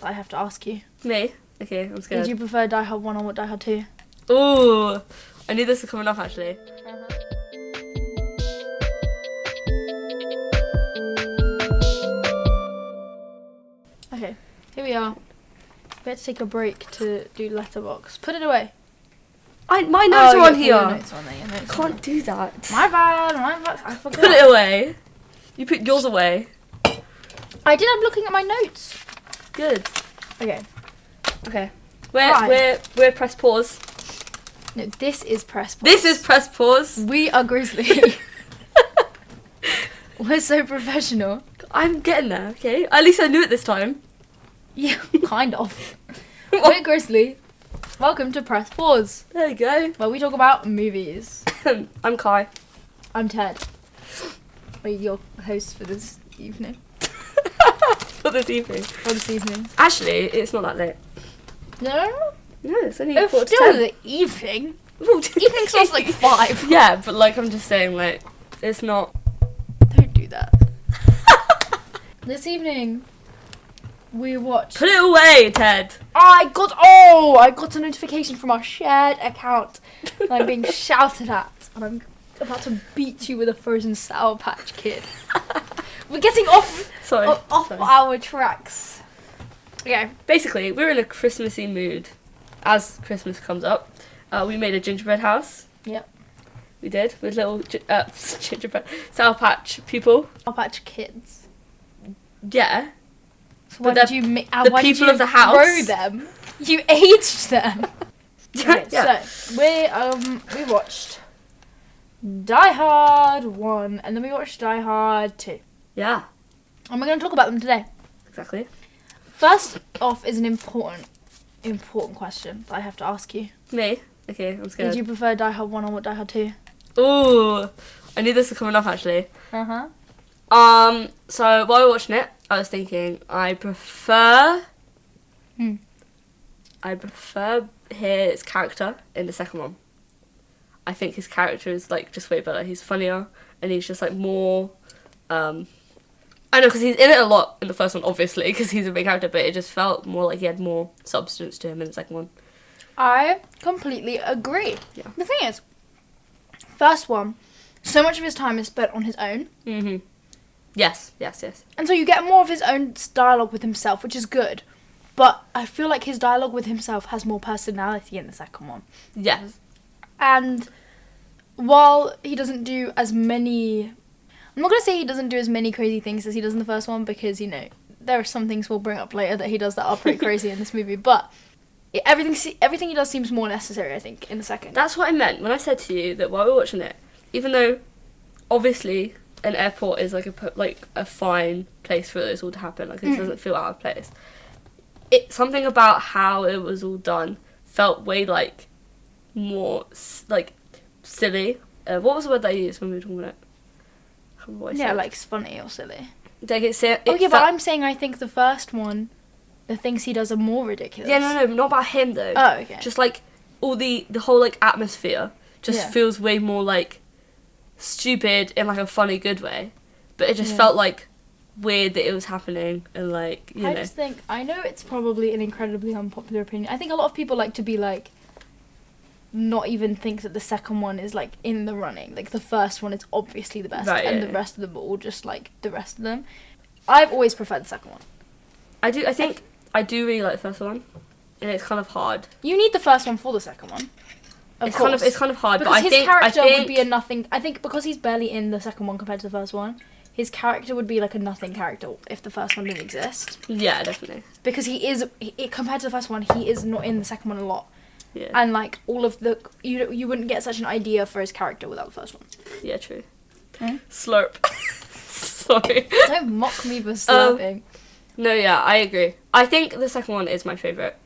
I have to ask you. Me? Okay, I'm scared. Did you prefer Die Hard 1 or Die Hard 2? Ooh, I knew this was coming up actually. Okay, here we are. We had to take a break to do letterbox. Put it away. My notes are on here. Your notes on there, your notes on Can't do that. there. My bad. I forgot. Put it away. You put yours away. I did. I'm looking at my notes. Good. Okay. Okay. Hi. We're press pause. No, this is press pause. This is press pause. We are GRZLY. We're so professional. I'm getting there, okay? At least I knew it this time. Yeah, kind of. We're GRZLY. Welcome to Press Pause, There you go. where we talk about movies. I'm Kai. I'm Ted. Are your host for this evening? For this evening. For this evening. Actually, it's not that late. No? No, it's only It's 4 to still 10. the evening. Evening starts like 5. Yeah, but like I'm just saying, like, it's not. Don't do that. This evening, we watched... Put it away, Ted. I got a notification from our shared account. And I'm being shouted at. And I'm about to beat you with a frozen Sour Patch Kid. We're getting off Sorry. off Sorry. our tracks. Okay. Basically, we're in a Christmassy mood. As Christmas comes up, we made a gingerbread house. Yep. We did with little gingerbread Sour Patch people. Sour Patch Kids. Yeah. So why But did you the why did people you of the house. grow them? You aged them. Okay, Yeah. so we watched Die Hard 1 and then we watched Die Hard 2. Yeah. And we're going to talk about them today. Exactly. First off is an important question that I have to ask you. Me? Okay, I'm scared. Did you prefer Die Hard 1 or Die Hard 2? Ooh, I knew this was coming up actually. Uh-huh. So while we were watching it, I was thinking I prefer his character in the second one. I think his character is like just way better. He's funnier and he's just like more. I know because he's in it a lot in the first one, obviously, because he's a big character. But it just felt more like he had more substance to him in the second one. I completely agree. Yeah. The thing is, first one, so much of his time is spent on his own. Mhm. Yes. And so you get more of his own dialogue with himself, which is good. But I feel like his dialogue with himself has more personality in the second one. Yes. And while he doesn't do as many... I'm not going to say he doesn't do as many crazy things as he does in the first one because, you know, there are some things we'll bring up later that he does that are pretty crazy in this movie. But everything he does seems more necessary, I think, in the second. That's what I meant when I said to you that while we were watching it, even though obviously an airport is like a fine place for this all to happen, like it doesn't feel out of place. Something about how it was all done felt way like more like silly. What was the word that I used when we were talking about it? I can't remember what I Yeah, said. like funny or silly. Like it But I'm saying I think the first one, the things he does are more ridiculous. Yeah, no, not about him though. Oh, okay. Just like all the whole like atmosphere just Yeah. feels way more like stupid in like a funny good way, but it just Yeah. felt like weird that it was happening and like you I know. just think, I know it's probably an incredibly unpopular opinion. I think a lot of people like to be like, not even think that the second one is like in the running. Like the first one is obviously the best, Right, and yeah, the rest of them are all just like the rest of them. I've always preferred the second one. I think I do really like the first one, and it's kind of hard. You need the first one for the second one. It's kind of hard, Because but his I character think would be a nothing. I think because he's barely in the second one compared to the first one, his character would be like a nothing character if the first one didn't exist. yeah, definitely. Because compared to the first one, he is not in the second one a lot. Yeah. And like all of the you wouldn't get such an idea for his character without the first one. Yeah, true. Hmm? Slurp. Sorry. Don't mock me for slurping. No, yeah, I agree. I think the second one is my favourite.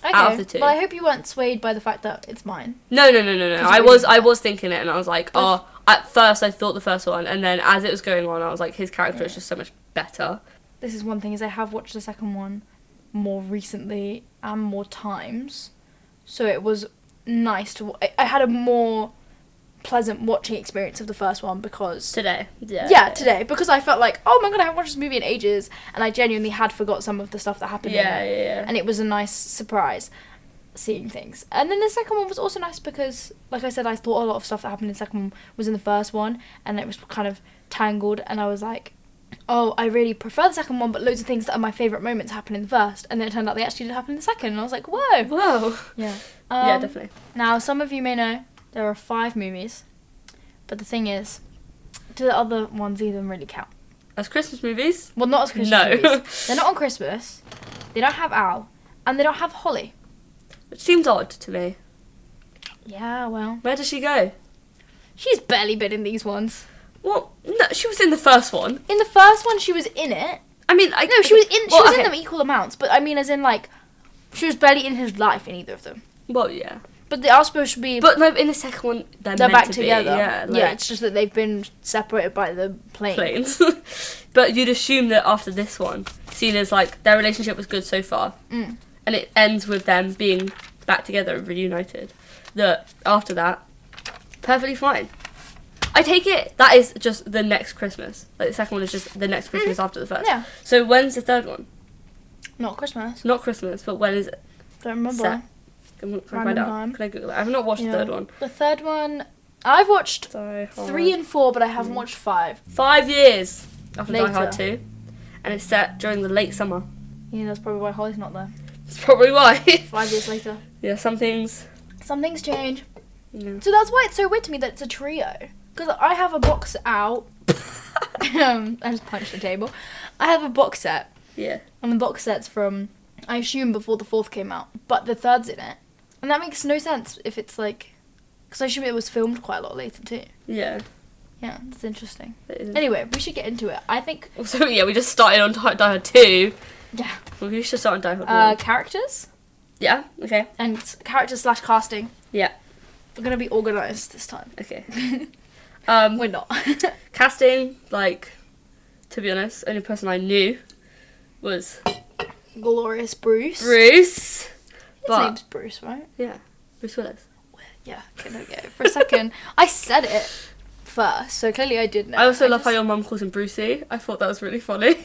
Okay. out of the two. Well, I hope you weren't swayed by the fact that it's mine. No. I was thinking it, and I was like, But- at first I thought the first one, and then as it was going on, I was like, his character is just so much better. This is one thing, is I have watched the second one more recently and more times, so it was nice to. I had a more pleasant watching experience of the first one because Today. today, because I felt like, oh my god, I haven't watched this movie in ages, and I genuinely had forgot some of the stuff that happened in it. And it was a nice surprise seeing things. And then the second one was also nice because, like I said, I thought a lot of stuff that happened in the second one was in the first one, and it was kind of tangled, and I was like, oh, I really prefer the second one, but loads of things that are my favourite moments happen in the first, and then it turned out they actually did happen in the second, and I was like, whoa. Yeah. Yeah, definitely. Now, some of you may know there are 5 movies, but the thing is, do the other ones even really count? As Christmas movies? Well, not as Christmas movies. They're not on Christmas, they don't have Al, and they don't have Holly. Which seems odd to me. Yeah, well. Where does she go? She's barely been in these ones. Well, no, she was in the first one. In the first one, she was in it. I mean, no, she was in them equal amounts, but I mean, as in, like, she was barely in his life in either of them. Well, yeah. But they are supposed to be... But no, in the second one, they're meant back to together. Be. Yeah, like, yeah, it's just that they've been separated by the planes. But you'd assume that after this one, seen as, like, their relationship was good so far, and it ends with them being back together and reunited, that after that, perfectly fine. I take it that is just the next Christmas. Like, the second one is just the next Christmas after the first. Yeah. So when's the third one? Not Christmas. Not Christmas, but when is it? Don't remember. Set? Can I find out? Time. Can I Google it? I've not watched the third one. The third one, I've watched 3 and 4, but I haven't watched 5. 5 years after Later. Die Hard 2. And it's set during the late summer. Yeah, that's probably why Holly's not there. That's probably why. 5 years later. Yeah, some things change. Yeah. So that's why it's so weird to me that it's a trio. Because I have a box out. I just punched the table. I have a box set. Yeah. And the box set's from, I assume, before the 4th came out. But the 3rd's in it. And that makes no sense if it's like... Because I assume it was filmed quite a lot later too. Yeah. Yeah, that's interesting. It is. Anyway, we should get into it. I think... So, yeah, we just started on Die Hard 2. Yeah. Well, we should start on Die Hard 1. Characters? Yeah, okay. And characters / casting. Yeah. We're going to be organised this time. Okay. We're not. Casting, like, to be honest, only person I knew was... Glorious Bruce. Bruce. His name's Bruce, right? Yeah. Bruce Willis. Yeah, okay, there we go. For a second, I said it first, so clearly I did know. I also love how your mum calls him Brucey. I thought that was really funny.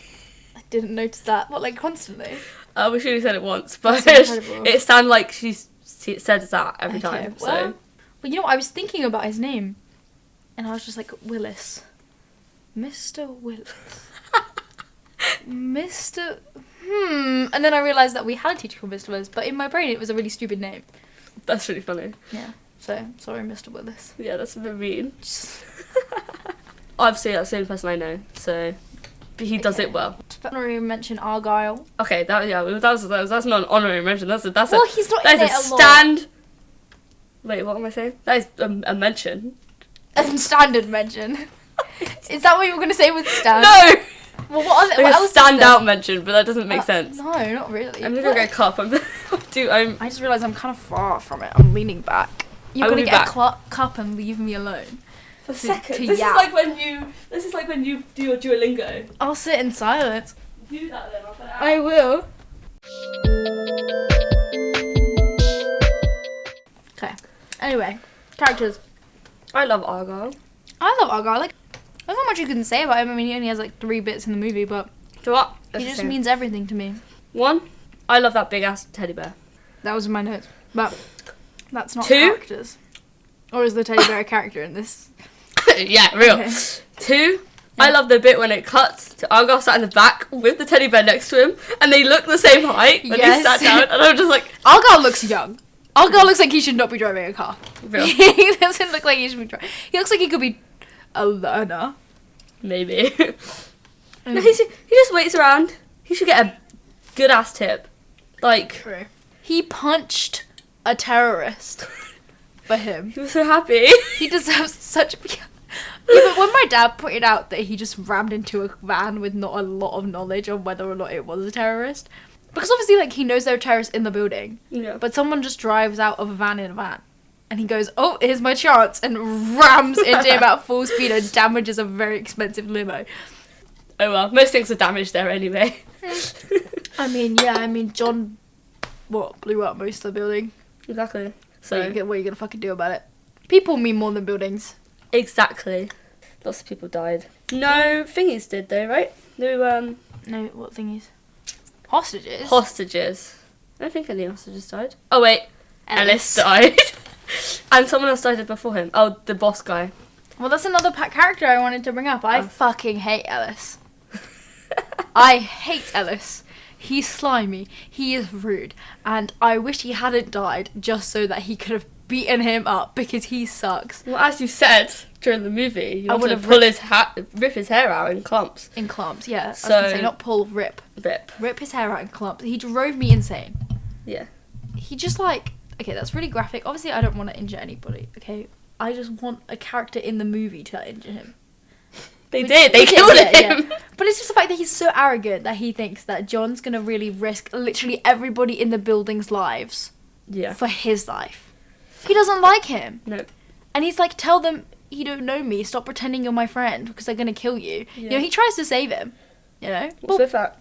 I didn't notice that. What, like, constantly? We should have said it once, but That's incredible. it sounded like she says that every time. Well, So. Well, you know what? I was thinking about his name, and I was just like, Willis. Mr. Willis. Mr. And then I realised that we had a teacher called Mr. Willis, but in my brain it was a really stupid name. That's really funny. Yeah. So, sorry, Mr. Willis. Yeah, that's a bit mean. Obviously, that's the only person I know, so... But he does it well. Honorary mention Argyle. Okay, that's not an honorary mention. That's he's not in it a lot. stand. Wait, what am I saying? That is a mention. A standard mention. Is that what you were going to say with stand? No. Well, what Like else a standout mention, but that doesn't make sense. No, not really. I'm gonna go get a cup. I just realised I'm kind of far from it. I'm leaning back. You're going to get a cup and leave me alone. For a second. to This yap. is like when you do your Duolingo. I'll sit in silence. Do that then. I'll put it out. I will. Okay. Anyway, characters. I love Argyle. I love Argyle. Like, there's not much you can say about him. I mean, he only has like 3 bits in the movie, but So what? he just means everything to me. 1, I love that big ass teddy bear. That was in my notes, but that's not 2? characters. Or is the teddy bear a character in this? Yeah, real. Okay. 2, I love the bit when it cuts to Argyle sat in the back with the teddy bear next to him, and they look the same height when he sat down, and I'm just like... Argyle looks young. Argyle looks like he should not be driving a car. Real. He doesn't look like he should be driving. He looks like he could be a learner. Maybe. No, he just waits around. He should get a good ass tip. Like... True. He punched a terrorist for him. He was so happy. He deserves such a... Yeah, but when my dad pointed out that he just rammed into a van with not a lot of knowledge on whether or not it was a terrorist, because obviously, like, he knows there are terrorists in the building, Yeah. but someone just drives out of a van in a van, and he goes, oh, here's my chance, and rams into him at full speed and damages a very expensive limo. Oh well, most things are damaged there anyway. I mean, John, blew up most of the building. Exactly. So So, what are you gonna fucking do about it? People mean more than buildings. Exactly. Lots of people died. No thingies did though, right? No, No, what thingies? Hostages? hostages. I don't think any hostages died. Oh wait, Ellis died. And someone else died before him. Oh, the boss guy. Well, that's another character I wanted to bring up. I Oh. fucking hate Ellis. I hate Ellis. He's slimy. He is rude. And I wish he hadn't died just so that he could have beaten him up because he sucks. Well, as you said during the movie, you I wanted would to have pull his rip his hair out in clumps. In clumps, yeah. I was So- gonna say, not pull, rip. Rip. Rip his hair out in clumps. He drove me insane. Yeah. He just like... Okay, that's really graphic. Obviously, I don't want to injure anybody, okay? I just want a character in the movie to injure him. They Which- did. They which is- killed yeah, him. yeah. But it's just the fact that he's so arrogant that he thinks that John's gonna really risk literally everybody in the building's lives Yeah. for his life. He doesn't like him. No. And he's like, tell them you don't know me. Stop pretending you're my friend because they're gonna kill you. You know, Yeah. he tries to save him. You know? What's with that?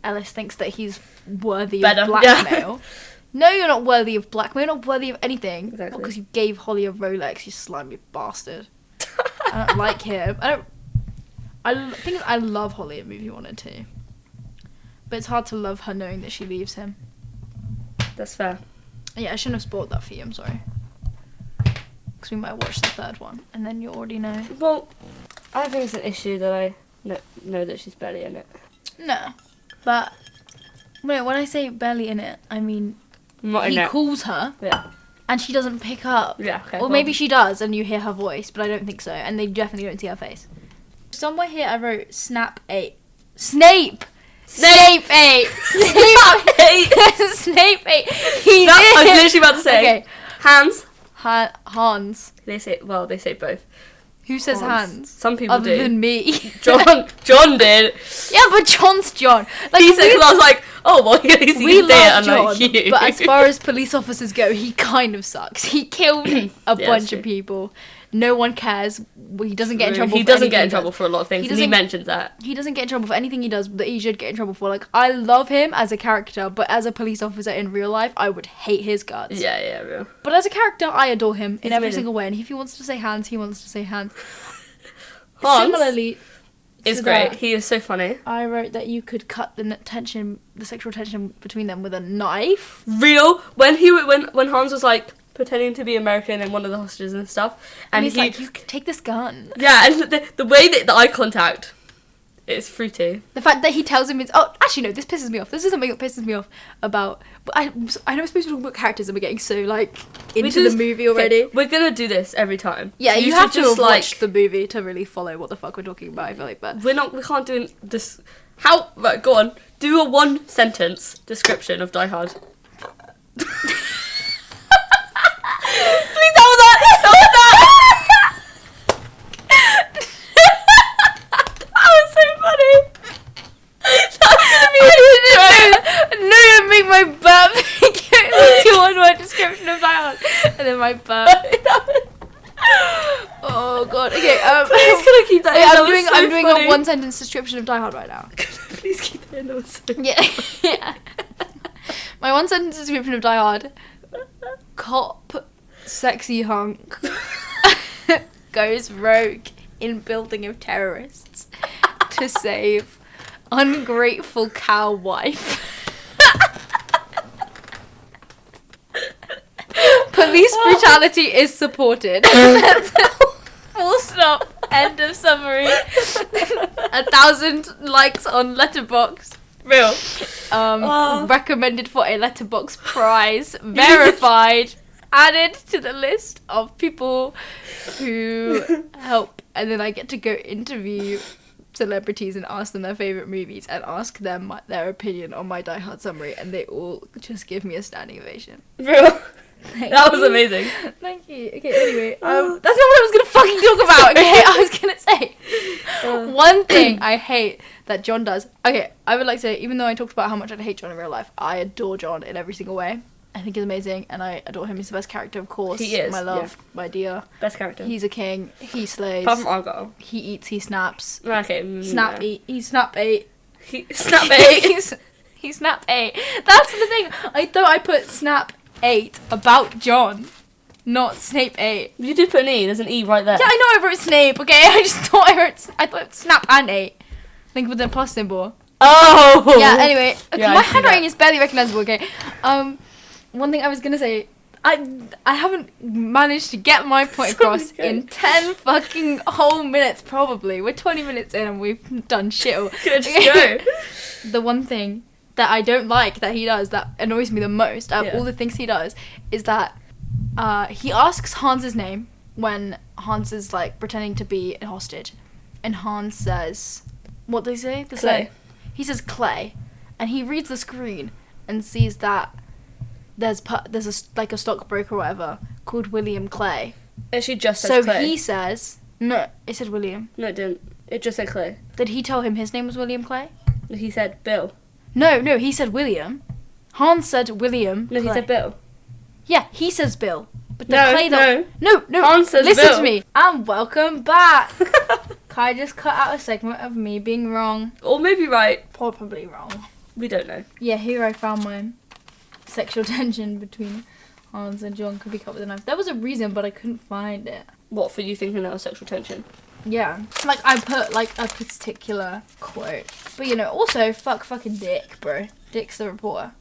Ellis thinks that he's worthy Better, of yeah. blackmail. No, you're not worthy of blackmail. You're not worthy of anything. Exactly. Because you gave Holly a Rolex, you slimy bastard. I don't like him. I think I love Holly in movie 1 and 2. But it's hard to love her knowing that she leaves him. That's fair. Yeah, I shouldn't have spoiled that for you, I'm sorry. Because we might watch the third one, and then you already know. Well, I don't think it's an issue that I know that she's barely in it. No. But, when I say barely in it, I mean, Not in he it. calls her, Yeah. and she doesn't pick up. Yeah. Okay. Or maybe she does, and you hear her voice, but I don't think so. And they definitely don't see her face. Somewhere here I wrote Snap 8. Snape! Snape 8! Snape 8! Snape 8! He No, I was did! literally about to say. Okay. Hans. Hans. They say both. Who says Hans? Some people Other do. than me. John did. Yeah, but John's John. Like, He said, because I was like, oh, well, at least he we can say it love John, unlike you. but as far as police officers go, he kind of sucks. He killed a that's bunch true. of people. No one cares. He doesn't get in trouble. He for doesn't anything get in he trouble does. for a lot of things, He and he doesn't- mentions that. He doesn't get in trouble for anything he does that he should get in trouble for. Like, I love him as a character, but as a police officer in real life, I would hate his guts. Yeah, real. But as a character, I adore him in He's every amazing. single way. And if he wants to say Hans, he wants to say Hans. Hans Similarly, It's to great. that, He is so funny. I wrote that you could cut the sexual tension between them with a knife. Real. When Hans was like pretending to be American and one of the hostages and stuff, And he's like, you could take this gun. yeah, and the way that the eye contact, it's fruity. The fact that he tells him, actually no, this pisses me off. This is something that pisses me off about, but I know we're supposed to talk about characters and we're getting so, like, into the movie already. Okay, we're gonna do this every time. Yeah, So you should have to just watch the movie to really follow what the fuck we're talking about, I feel like, but... We can't do this. How? Right, go on. Do a 1 sentence description of Die Hard. Please, that was that. That was so funny. That was gonna be No, you make my burp. Give me 1 word description of Die Hard. And then my burp. Oh god. Okay, Please, can I keep that in? That was so I'm doing funny. a 1 sentence description of Die Hard right now. Please keep that in. That was so Yeah. Yeah. My 1 sentence description of Die Hard. Cop, sexy hunk, goes rogue in building of terrorists to save ungrateful cow wife. Police brutality is supported. Full stop. End of summary. 1,000 likes on Letterboxd. real. Recommended for a Letterboxd prize. Verified. Added to the list of people who help. And then I get to go interview celebrities and ask them their favourite movies and ask them their opinion on my Die Hard summary. And they all just give me a standing ovation. Real. That was amazing. Thank you. Okay, anyway, that's not what I was gonna fucking talk about. Okay, I was gonna say one thing I hate that John does. Okay, I would like to say, even though I talked about how much I hate John in real life, I adore John in every single way. I think he's amazing, and I adore him. He's the best character, of course. He is, my love, my dear. Best character. He's a king. He slays. Apart from Argyle. He eats. He snaps. Okay. Snap. No. Eat. He snap ate. Snap eight. He snap ate. That's the thing. I thought I put snap 8 about John. not Snape 8. You did put an E. There's an E right there. Yeah, I know I wrote Snape, okay? I just thought I thought Snap and 8. Think with the plus symbol. Oh! Yeah, anyway. Okay, Yeah, my I see handwriting that. is barely recognizable, okay? One thing I was gonna say, I haven't managed to get my point across in 10 fucking whole minutes, probably. We're 20 minutes in and we've done shit. Good, just go. The one thing that I don't like that he does that annoys me the most out of Yeah. all the things he does is that he asks Hans's name when Hans is like pretending to be a hostage, and Hans says, what do they say? Clay. He says Clay, and he reads the screen and sees that there's a stockbroker or whatever called William Clay. It actually just says So Clay. he says, no, it said William. No, it didn't. It just said Clay. Did he tell him his name was William Clay? He said Bill. No, he said William. Hans said William. No, he Clay. said Bill. Yeah, he says Bill. But the No, Clay no. no. Hans says Listen Bill. to me. And welcome back. Kai just cut out a segment of me being wrong. Or maybe right. Probably wrong. We don't know. Yeah, here I found my sexual tension between Hans and John could be cut with a knife. There was a reason, but I couldn't find it. What, for you thinking that was sexual tension? Yeah. Like, I put, like, a particular quote. But, you know, also, fucking Dick, bro. Dick's the reporter.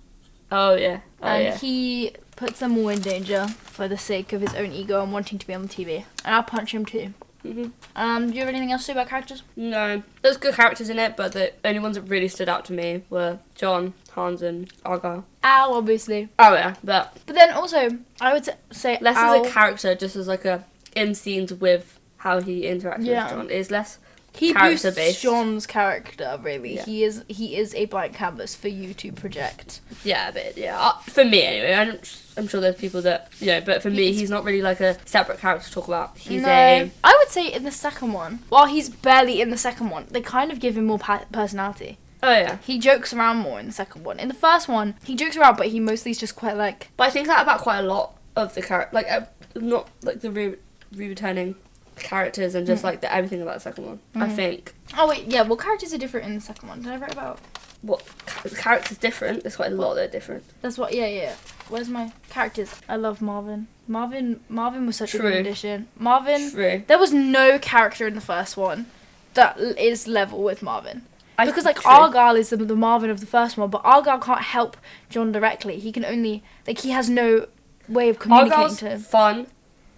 Oh, yeah. Oh, And yeah. he puts them all in danger for the sake of his own ego and wanting to be on the TV. And I'll punch him too. hmm Do you have anything else to say about characters? No. There's good characters in it, but the only ones that really stood out to me were John, Hans, and Argyle. Al, obviously. Oh, yeah. But But then also, I would say less Al, as a character, just as like a in scenes with how he interacts Yeah. with John is less. he character boosts based. John's character, really. Yeah. He is a blank canvas for you to project. Yeah, a bit. Yeah, for me anyway. I'm sure there's people that but for me, he's not really like a separate character to talk about. He's I would say in the second one, while he's barely in the second one, they kind of give him more personality. Oh yeah. He jokes around more in the second one. In the first one, he jokes around, but he mostly is just quite like... But I think that about quite a lot of the character, like not like the returning characters and just like everything about the second one. I think Oh wait, yeah, well characters are different in the second one. Did I write about... what the characters different. There's quite a lot that are different. That's what, yeah. Where's my characters? I love Marvin. Marvin was such a True. good addition. Marvin, True. there was no character in the first one that is level with Marvin. Because, like, True. Argyle is the Marvin of the first one, but Argyle can't help John directly. He can only... Like, he has no way of communicating Argyle's to him. fun,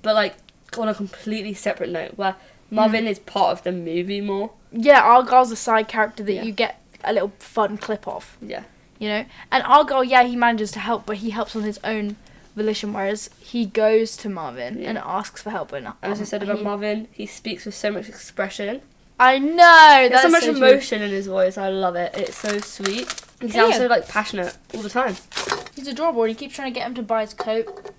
but like on a completely separate note, where Marvin is part of the movie more. Yeah, Argyle's a side character that Yeah. you get a little fun clip of, Yeah. you know? And Argyle, yeah, he manages to help, but he helps on his own volition, whereas he goes to Marvin Yeah. and asks for help. And As I said about Marvin, he speaks with so much expression. I know! There's That's so much true. emotion in his voice. I love it. It's so sweet. He sounds Yeah. so like passionate all the time. He's adorable, and he keeps trying to get him to buy his coat.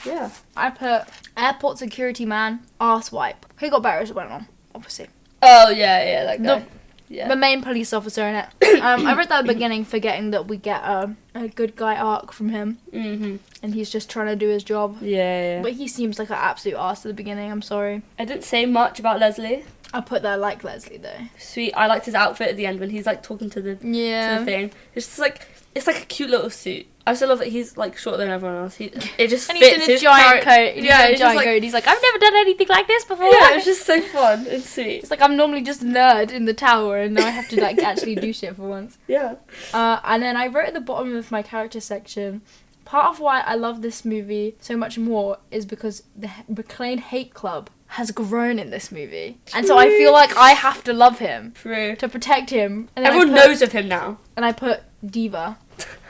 Yeah. I put airport security man, arse wipe. He got better as it went on, obviously. Oh yeah, that guy. Yeah. The main police officer in it. I read that at the beginning, forgetting that we get a good guy arc from him, and he's just trying to do his job. Yeah. But he seems like an absolute arse at the beginning, I'm sorry. I didn't say much about Leslie. I put that like Leslie, though. Sweet. I liked his outfit at the end when he's like talking to the thing. It's just like it's like a cute little suit. I also love that he's like shorter than everyone else. It just And fits he's in a his giant coat. He's in a it's just giant like, coat. He's like, I've never done anything like this before. yeah, it's just so fun and sweet. It's like I'm normally just a nerd in the tower, and now I have to like actually do shit for once. Yeah. And then I wrote at the bottom of my character section, part of why I love this movie so much more is because the McLean Hate Club has grown in this movie. And so I feel like I have to love him True. to protect him. And then Everyone knows of him now. And I put diva.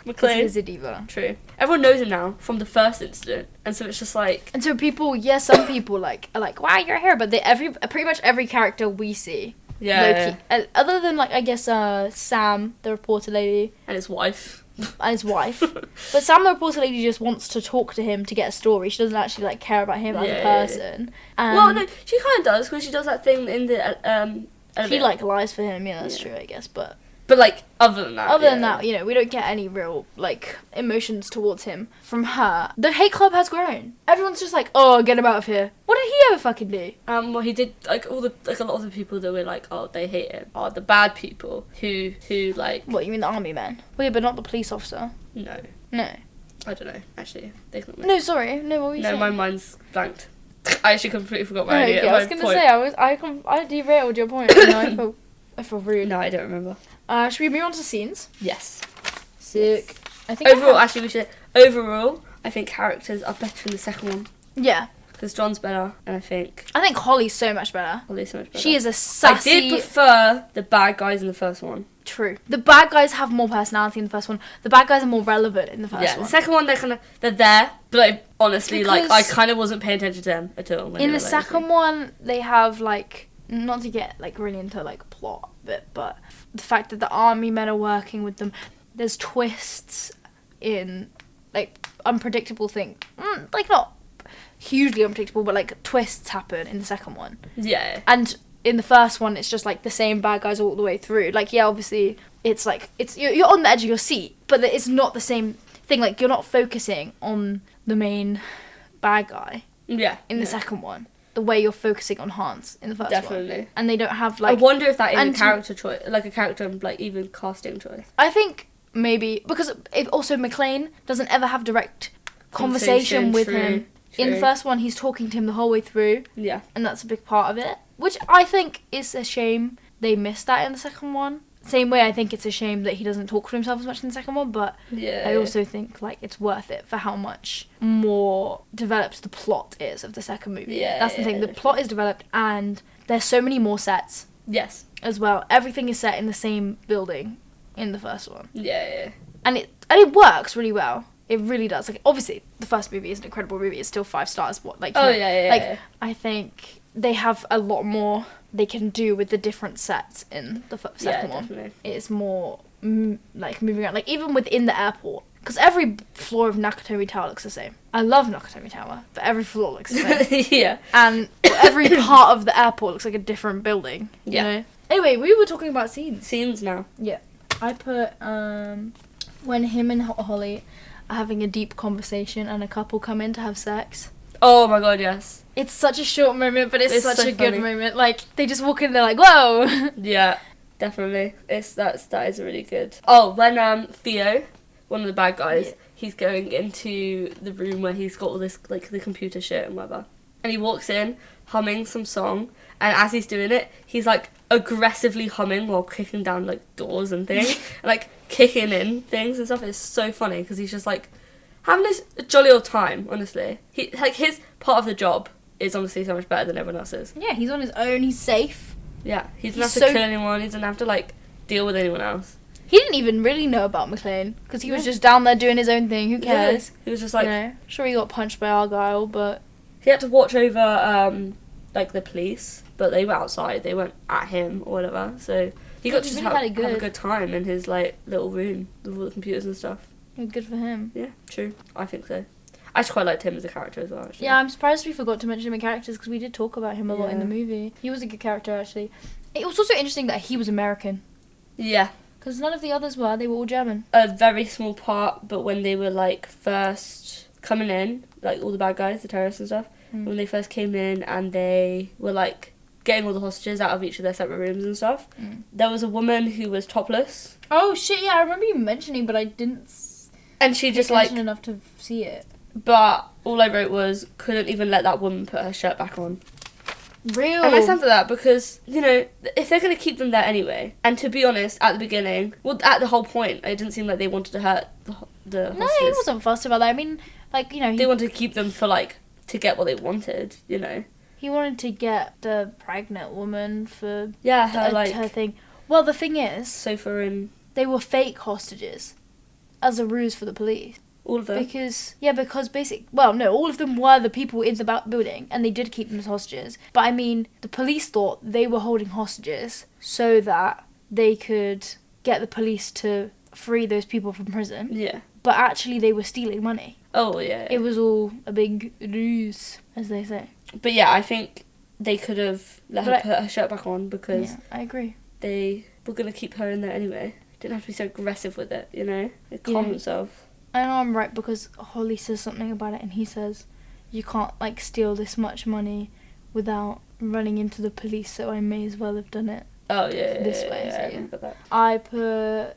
Because he McLean. is a diva. True. Everyone knows him now from the first incident, and so it's just like And so people, some people are like, wow, you're here. But pretty much every character we see. yeah. Other than like, I guess, Sam, the reporter lady. And his wife. And his wife. But Sam, the reporter lady, just wants to talk to him to get a story. She doesn't actually like care about him as a person. Well, no, she kind of does when she does that thing in the She elevator. like lies for him. Yeah, that's Yeah. true, I guess. But But like other than that, other than that, you know, we don't get any real like emotions towards him from her. The hate club has grown. Everyone's just like, oh, get him out of here. What did he ever fucking do? well, he did like a lot of the people that were like, oh, they hate him are the bad people who like What, you mean the army man? Well, yeah, but not the police officer. no. No. I don't know, actually. They can't No, sorry. No, what were you saying? No, my mind's blanked. I actually completely forgot my No, idea. yeah, I was going to say, I derailed your point. And I feel rude. No, I don't remember. Should we move on to scenes? Yes. Sick. I think Overall, actually, we should. Overall, I think characters are better in the second one. Yeah. Because John's better, and I think Holly's so much better. Holly's so much better. She is a sassy... I did prefer the bad guys in the first one. True. The bad guys have more personality in the first one. The bad guys are more relevant in the first one. Yeah, the second one, they're there, but like, honestly, Because I kind of wasn't paying attention to them at all. In the second one, they have, like, not to get, like, really into, like, plot bit, but the fact that the army men are working with them, there's twists in, like, unpredictable things. Like, not hugely unpredictable, but, like, twists happen in the second one. Yeah. And in the first one, it's just, like, the same bad guys all the way through. Like, yeah, obviously, it's, like, you're on the edge of your seat, but it's not the same thing. Like, you're not focusing on the main bad guy. Yeah. In the second one. The way you're focusing on Hans in the first one. Definitely. And they don't have, like... I wonder if that is a character choice, like a character, like, even casting choice. I think maybe, because also McClane doesn't ever have direct conversation with him. True. In the first one, he's talking to him the whole way through. Yeah. And that's a big part of it. Which I think is a shame they missed that in the second one. Same way I think it's a shame that he doesn't talk to himself as much in the second one, but I also think, like, it's worth it for how much more developed the plot is of the second movie. Yeah, that's the thing. The plot is developed and there's so many more sets. Yes. As well. Everything is set in the same building in the first one. Yeah. And it works really well. It really does. Like, obviously, the first movie is an incredible movie. It's still 5 stars. I think they have a lot more they can do with the different sets in the second one. Definitely. It's more, like, moving around. Like, even within the airport. Because every floor of Nakatomi Tower looks the same. I love Nakatomi Tower, but every floor looks the same. Yeah. And every part of the airport looks like a different building. You know? Anyway, we were talking about scenes. Scenes now. Yeah. I put, when him and Holly are having a deep conversation and a couple come in to have sex. Oh my god, yes. It's such a short moment, but it's such a good moment. Like, they just walk in, they're like, whoa! Yeah, definitely. That is really good. Oh, when Theo, one of the bad guys, he's going into the room where he's got all this, like, the computer shit and whatever. And he walks in, humming some song, and as he's doing it, he's, like, aggressively humming while kicking down, like, doors and things. And, like, kicking in things and stuff. It's so funny, because he's just, like, having this jolly old time, honestly. His part of the job is honestly so much better than everyone else's. Yeah, he's on his own, he's safe. Yeah, he doesn't have to kill anyone, he doesn't have to, like, deal with anyone else. He didn't even really know about McClane, because he was just down there doing his own thing, who cares? Yeah, he was just like... You know, sure he got punched by Argyle, but... He had to watch over, like, the police, but they were outside, they weren't at him or whatever, so... He got to just have a good time in his, like, little room with all the computers and stuff. Good for him. Yeah, true. I think so. I just quite liked him as a character as well, actually. Yeah, I'm surprised we forgot to mention him in characters, because we did talk about him a lot in the movie. He was a good character, actually. It was also interesting that he was American. Yeah. Because none of the others were. They were all German. A very small part, but when they were, like, first coming in, like, all the bad guys, the terrorists and stuff, when they first came in and they were, like, getting all the hostages out of each of their separate rooms and stuff, there was a woman who was topless. Oh, shit, yeah, I remember you mentioning, but I didn't... And she just, like... enough to see it. But all I wrote was, couldn't even let that woman put her shirt back on. Real. And I stand for that because, you know, if they're going to keep them there anyway, and to be honest, at the beginning, well, at the whole point, it didn't seem like they wanted to hurt the hostages. No, he wasn't fussed about that. I mean, like, you know... They wanted to keep them for, like, to get what they wanted, you know. He wanted to get the pregnant woman for... Yeah, her thing. Well, the thing is... Sofa and... They were fake hostages. As a ruse for the police. All of them? Because all of them were the people in the building, and they did keep them as hostages. But I mean, the police thought they were holding hostages so that they could get the police to free those people from prison. Yeah. But actually they were stealing money. Oh, yeah. It was all a big ruse, as they say. But yeah, I think they could have let her put her shirt back on because... Yeah, I agree. They were going to keep her in there anyway. Didn't have to be so aggressive with it, you know? Calm himself. I know I'm right because Holly says something about it and he says, you can't, like, steal this much money without running into the police, so I may as well have done it. Oh, yeah. This way. Yeah, I remember that. I put...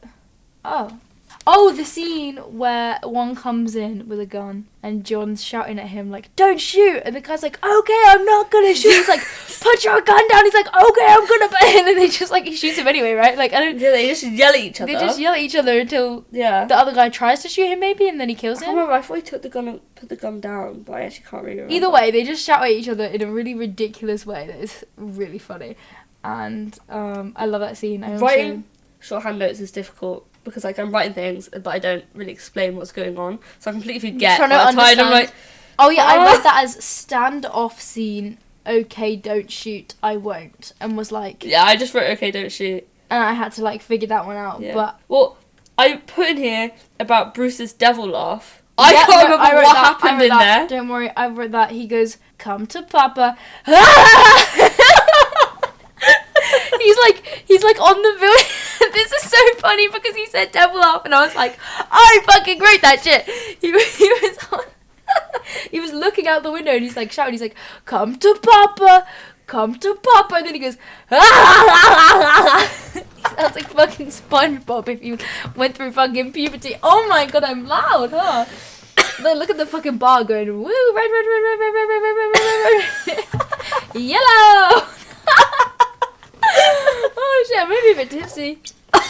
Oh. Oh, the scene where one comes in with a gun and John's shouting at him like, "Don't shoot!" And the guy's like, "Okay, I'm not gonna shoot." He's like, "Put your gun down." He's like, "Okay, I'm gonna." And then they just like he shoots him anyway, right? Like I don't. Yeah, they just yell at each other. They just yell at each other until Yeah. the other guy tries to shoot him maybe, and then he kills I can't him. remember. I thought he took the gun and put the gun down, but I actually can't really remember. Either way, they just shout at each other in a really ridiculous way that is really funny, and I love that scene. I also, Writing shorthand notes is difficult because like I'm writing things, but I don't really explain what's going on, so I completely forget. Trying to by the time I'm understand. like, Oh yeah, I read that as standoff scene. Okay, don't shoot. I won't, and was like, yeah, I just wrote okay, don't shoot. and I had to like figure that one out. Yeah. But Well, I put in here about Bruce's devil laugh. yeah, I can't remember I wrote what that, happened I wrote in that. there. Don't worry, I wrote that. He goes, "Come to Papa." He's like on the building. This is so funny because he said devil laugh, and I was like, I fucking wrote that shit. He was on. He was looking out the window and he's like shouting. He's like, "Come to Papa, come to Papa," and then he goes, He sounds like fucking SpongeBob if you went through fucking puberty. Oh my god, I'm loud, huh? Then look at the fucking bar going, woo, red, red, red, red, red, red, red, red, red, red, red. Yellow. Oh shit, I'm maybe a bit tipsy.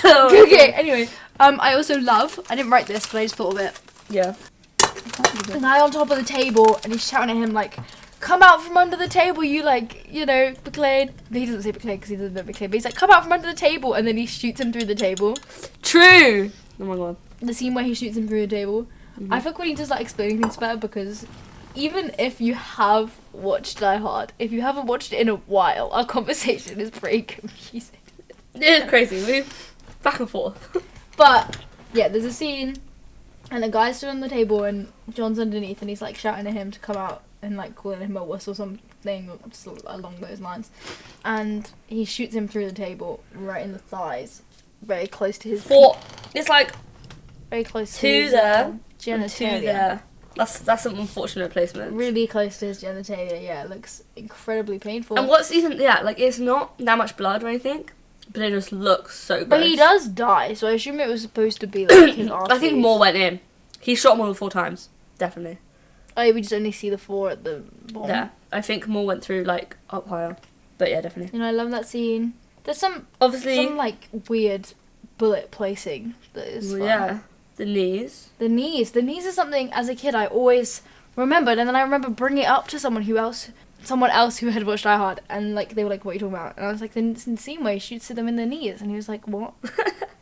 Okay, anyway, I also love, I didn't write this, but I just thought of it. Yeah. The guy on top of the table, and he's shouting at him like, "Come out from under the table, you like, you know, Biclade." He doesn't say Biclade because he doesn't know Biclade, but he's like, "Come out from under the table," and then he shoots him through the table. True. Oh my god. The scene where he shoots him through the table. I feel like we need to start explaining things better because even if you have watched Die Hard, if you haven't watched it in a while, our conversation is pretty confusing. It's crazy. We back and forth. But yeah, there's a scene, and the guy's stood on the table, and John's underneath, and he's like shouting at him to come out and like calling him a wuss or something along those lines, and he shoots him through the table right in the thighs, very close to his. It's like very close to two his there, genitalia. two there. That's an unfortunate placement. Really close to his genitalia. Yeah, it looks incredibly painful. And what's even like it's not that much blood or anything, but it just looks so gross. But he does die, so I assume it was supposed to be like his arteries. I think more went in. He shot more than 4 times, definitely. Oh, we just only see the 4 at the bottom. Yeah, I think more went through like up higher, but yeah, definitely. You know, I love that scene. There's some Obviously, like weird bullet placing that is fun. yeah, the knees. The knees is something as a kid I always remembered, and then I remember bringing it up to someone else who had watched Die Hard, and like they were like, "What are you talking about?" And I was like, "The scene where he shoots them in the knees," and he was like, "What?"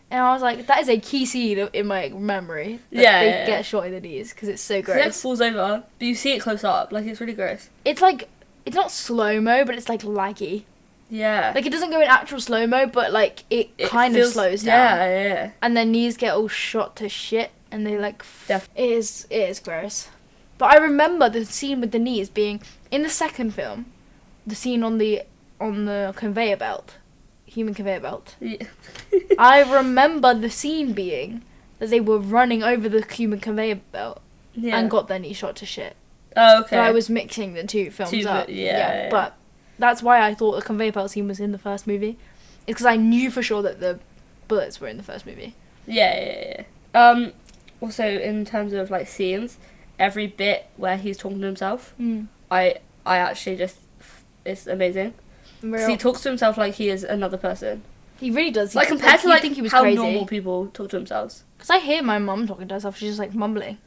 And I was like, "That is a key scene in my memory." That they get shot in the knees because it's so gross. He like falls over, but you see it close up, like it's really gross. It's like it's not slow mo, but it's like laggy. Yeah. Like it doesn't go in actual slow mo, but like it kind of slows down. Yeah. And their knees get all shot to shit, and they like Def- it is gross. But I remember the scene with the knees being in the second film, the scene on the conveyor belt, human conveyor belt. Yeah. I remember the scene being that they were running over the human conveyor belt Yeah. and got their knee shot to shit. Oh, okay. But I was mixing the two films up. Yeah. But that's why I thought the conveyor belt scene was in the first movie. It's because I knew for sure that the bullets were in the first movie. Yeah. Also, in terms of like scenes, every bit where he's talking to himself, I actually just it's amazing. Because he talks to himself like he is another person. He really does. Like compared to like think he was how crazy. normal people talk to themselves. Because I hear my mum talking to herself, she's just like mumbling.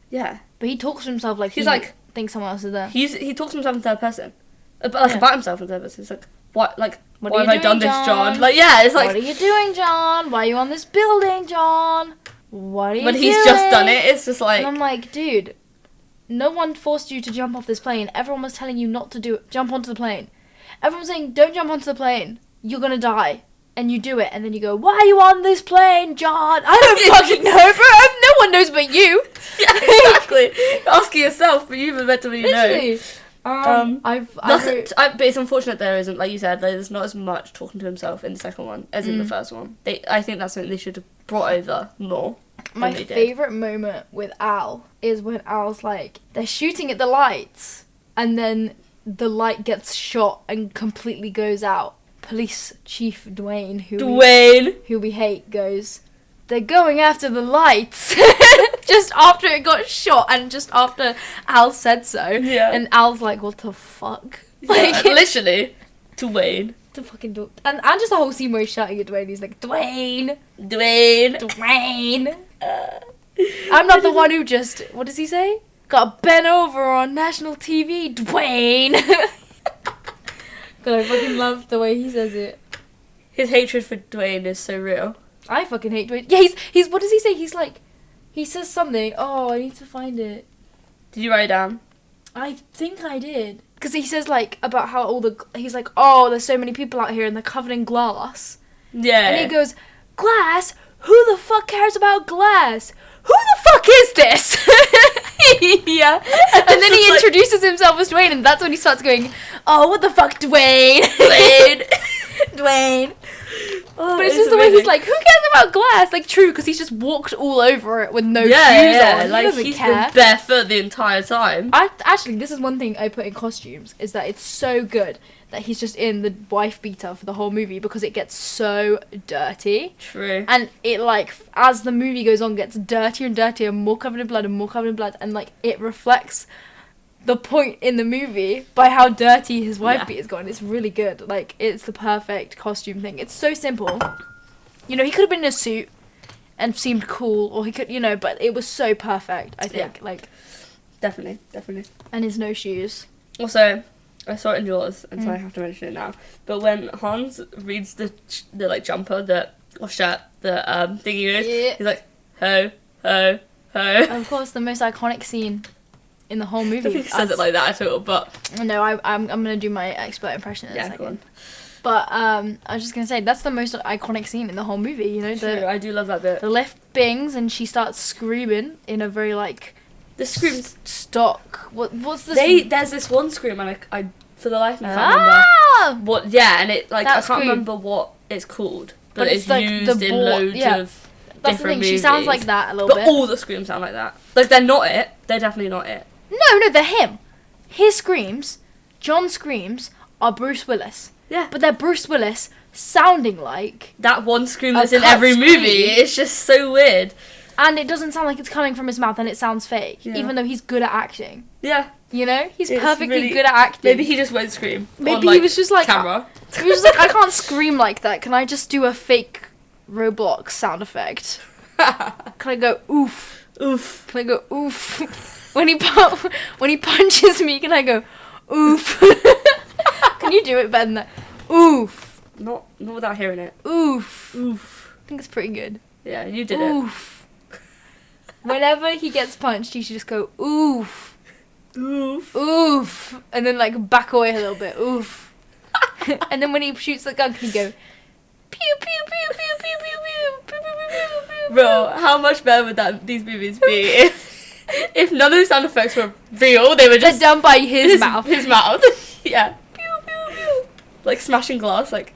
Yeah. But he talks to himself like He's he like thinks someone else is there. he talks to himself in third person, about himself in third person. It's like what What why are have you I done doing, this, John? John? Like yeah, it's like What are you doing, John? Why are you on this building, John? What are you when doing? he's just done it, it's just like And I'm like, dude, no one forced you to jump off this plane. Everyone was telling you not to do it. Jump onto the plane. Everyone was saying, don't jump onto the plane. You're gonna die. And you do it, and then you go, why are you on this plane, John? I don't fucking know, bro. No one knows but you. yeah, exactly. Asking yourself, but you eventually know. Literally. But it's unfortunate there isn't, like you said, there's not as much talking to himself in the second one as in the first one. I think that's something they should have brought over more. My favourite moment with Al is when Al's like, they're shooting at the lights, and then the light gets shot and completely goes out. Police Chief Dwayne, who we hate, goes, they're going after the lights. Just after it got shot and just after Al said so. Yeah. And Al's like, what the fuck? Yeah, literally. Dwayne. The fucking and just the whole scene where he's shouting at Dwayne. He's like, Dwayne. I'm not the one who just, what does he say? Got bent over on national TV, Dwayne. God, I fucking love the way he says it. His hatred for Dwayne is so real. I fucking hate Dwayne. Yeah, he's what does he say? He's like, he says something. Oh, I need to find it. Did you write it down? I think I did. Because he says, like, about how he's like, oh, there's so many people out here and they're covered in glass. Yeah. And he goes, glass? Who the fuck cares about glass? Who the fuck is this? Yeah. And then he introduces himself as Dwayne, and that's when he starts going, oh, what the fuck, Dwayne? Dwayne. Oh, but it's just the way he's like, who cares about glass? Like, true, because he's just walked all over it with no shoes on. Like, he doesn't he's care. been barefoot the entire time. Actually, this is one thing I put in costumes, is that it's so good that he's just in the wife beater for the whole movie because it gets so dirty. True. And it, like, as the movie goes on, gets dirtier and dirtier, more covered in blood and more covered in blood, and, like, it reflects the point in the movie by how dirty his wife beater's gone. It's really good. Like, it's the perfect costume thing. It's so simple. You know, he could have been in a suit and seemed cool, or he could, you know, but it was so perfect, I think. Yeah. Like, Definitely. and his no shoes. Also, I saw it in yours, and so I have to mention it now. But when Hans reads the like jumper or shirt thingy is, he's like, ho, ho, ho. Of course, the most iconic scene in the whole movie. I don't think he says it like that at all, but no, I'm gonna do my expert impression in a second. Go on. But I was just gonna say that's the most iconic scene in the whole movie. You know, True, I do love that bit. the lift bings and she starts screaming in a very like The screams. stock. What's this? There's this one scream, and I for the life of me can't remember what. Yeah, and it like That I can't scream. remember what it's called, but it's it's like used the in loads of That's the different thing. movies. She sounds like that a little But bit. all the screams sound like that. Like they're not it. They're definitely not it. No, they're him. His screams, John's screams, are Bruce Willis. Yeah. But they're Bruce Willis sounding like, That one scream A that's in cut every scream. movie. It's just so weird. and it doesn't sound like it's coming from his mouth, and it sounds fake, Yeah. even though he's good at acting. Yeah. You know, he's It's perfectly really- good at acting. Maybe he just won't scream. Maybe on, he like, was just like camera. He was just like, I can't scream like that. Can I just do a fake Roblox sound effect? Can I go oof? Oof. Can I go oof? when he punches me, can I go oof? Can you do it better than that? Oof. Not without hearing it. Oof. Oof. I think it's pretty good. Yeah, you did it. Oof. Whenever he gets punched, he should just go oof. Oof. Oof. And then like back away a little bit. Oof. And then when he shoots the gun, can he go pew pew pew pew pew pew pew pew pew pew pew. Bro, how much better would these movies be if none of the sound effects were real? They were They're just done by his mouth. His mouth. Yeah. Pew pew pew. Like smashing glass. Like.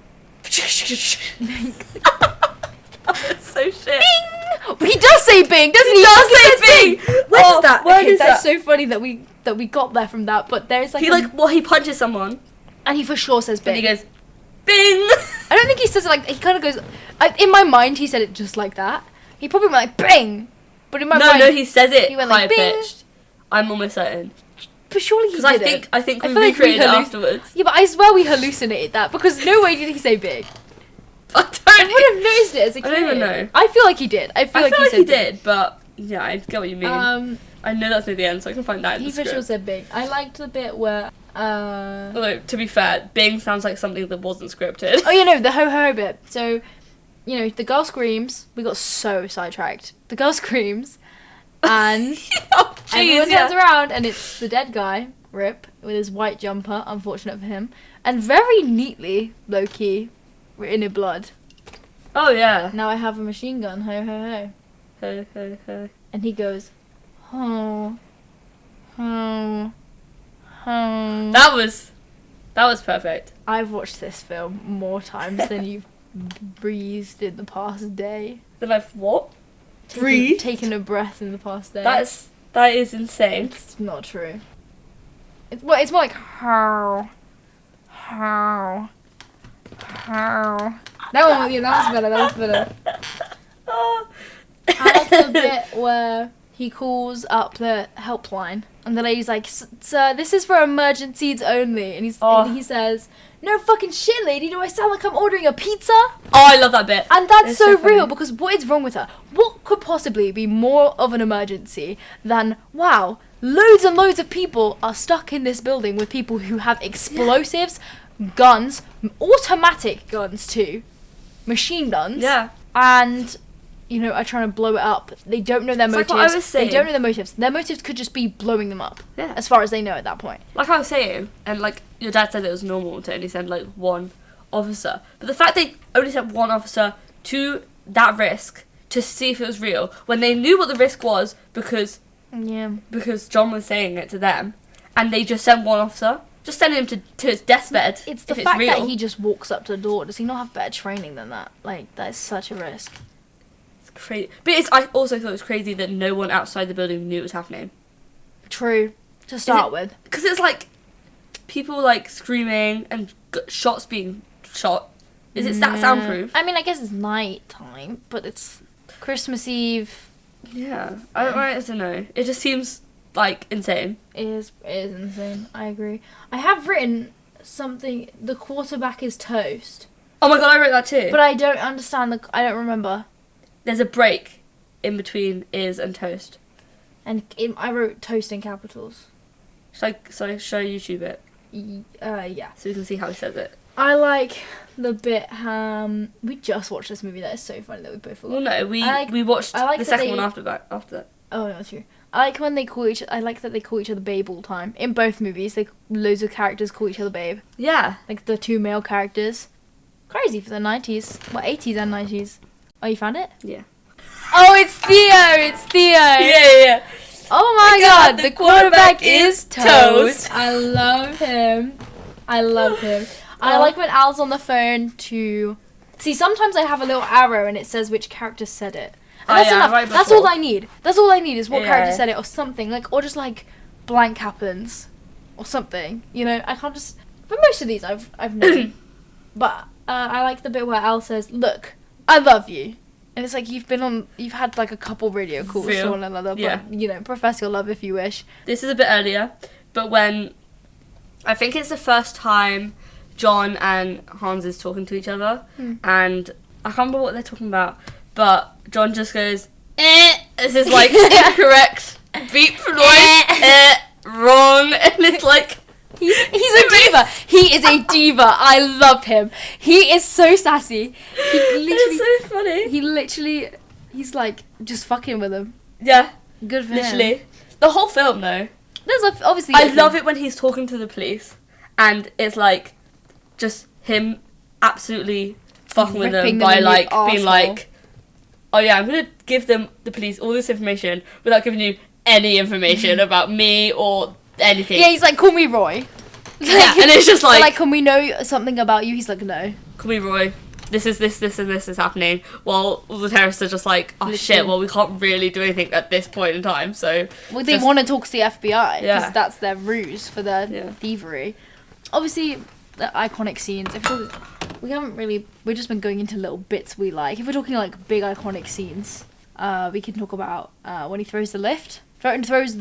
That's so shit. But he does say Bing, doesn't he? He does say Bing. Where's that? Where Okay, is that's that? so funny that we got there from that. But there's like He punches someone and he for sure says Bing. and he goes, Bing. I don't think he says it like, he kind of goes. In my mind, he said it just like that. He probably went like Bing, but in my mind, No, he says it he went high like, Bing. pitched. I'm almost certain But surely he because didn't. I think we feel like we recreated it halluc- afterwards. Yeah, but I swear we hallucinated that because no way did he say Big. I I would have noticed it as a kid. I don't even know. I feel like he did. I feel like he said Big. did, but yeah, I get what you mean. I know that's near the end, so I can find that in He the for script. sure said Big. I liked the bit where. Although, to be fair, Bing sounds like something that wasn't scripted. Oh, yeah, no, the ho-ho bit. So, you know, the girl screams. We got so sidetracked. The girl screams, and Oh, everyone jeez, turns around, and it's the dead guy, Rip, with his white jumper, unfortunate for him, and very neatly, low-key, written in blood. Oh, yeah. Now I have a machine gun, ho, ho, ho. And he goes, ho, ho, ho. That was perfect. I've watched this film more times than you've breathed in the past day. Then I've what? Breathed? Taken a breath in the past day. That is insane. It's not true. It's more like how. That was better. Oh, I like the bit where he calls up the helpline and the lady's like, "Sir, this is for emergencies only," and he says, "No fucking shit, lady. Do I sound like I'm ordering a pizza?" Oh, I love that bit. And that's It's so funny. real, because what is wrong with her? What could possibly be more of an emergency than, wow, loads and loads of people are stuck in this building with people who have explosives, guns, automatic guns too, machine guns, Yeah. and, you know, are trying to blow it up. They don't know their It's like motives. what I was saying. They don't know their motives. Their motives could just be blowing them up, Yeah. as far as they know at that point. Like I was saying, and like your dad said it was normal to only send like one officer. But the fact they only sent one officer to that risk to see if it was real, when they knew what the risk was because Yeah. John was saying it to them, and they just sent one officer, just sending him to his deathbed. It's the if fact it's real. that he just walks up to the door. Does he not have better training than that? Like, that is such a risk. It's crazy. But I also thought it was crazy that no one outside the building knew it was happening. True. To start with. Because it's like people like screaming and shots being shot. Is it that soundproof? I mean, I guess it's night time, but it's Christmas Eve. Yeah. I don't know. It just seems like insane. It is insane. I agree. I have written something. The quarterback is toast, Oh my god, I wrote that too. but I don't understand. I don't remember. There's a break in between is and toast. And I wrote toast in capitals. Should I YouTube it Yeah. so we can see how he says it? I like the bit. We just watched this movie. That is so funny that we both Well, forgot. no, we watched I like the that second they- one after that. Oh, no, true. I like when they call I like that they call each other babe all the time. In both movies, loads of characters call each other babe. Yeah. Like the two male characters. Crazy for the 90s. Well, 80s and 90s. Oh, you found it? Yeah. Oh, it's Theo! It's Theo! Yeah. Oh my God, god, the the quarterback quarterback is is toast. I love him. I Oh. like when Al's on the phone to... See, sometimes I have a little arrow and it says which character said it. And Oh, that's yeah, enough. right That's before. all I need. That's all I need is what character Yeah. said it or something. Like, or just like blank happens or something. You know, I can't just... But most of these I've known. But I like the bit where Al says, "Look, I love you." And it's like you've had like a couple radio calls to Real. one another, but Yeah. you know, profess your love if you wish. This is a bit earlier, but when I think it's the first time John and Hans is talking to each other, and I can't remember what they're talking about, but John just goes, this is like incorrect beep noise, wrong, and it's like, He's a diva. He is a diva. I love him. He is so sassy. it's so funny. He's like just fucking with him. Yeah, Good for him. literally. The whole film though. There's obviously. I love it when he's talking to the police, and it's like just him absolutely fucking with them Ripping them by a new like being arsehole. like, oh yeah, I'm gonna give the police all this information without giving you any information about me or anything. Yeah, he's like, call me Roy. Yeah, and it's just They're like, can we know something about you? He's like, no. call me Roy. This is this and this is happening. While all the terrorists are just like, oh Literally. shit. Well, we can't really do anything at this point in time. So Well, they just- want to talk to the FBI because Yeah. that's their ruse for their Yeah. thievery. Obviously, the iconic scenes. We haven't really. We've just been going into little bits we like. If we're talking like big iconic scenes, we can talk about when he throws the lift, throws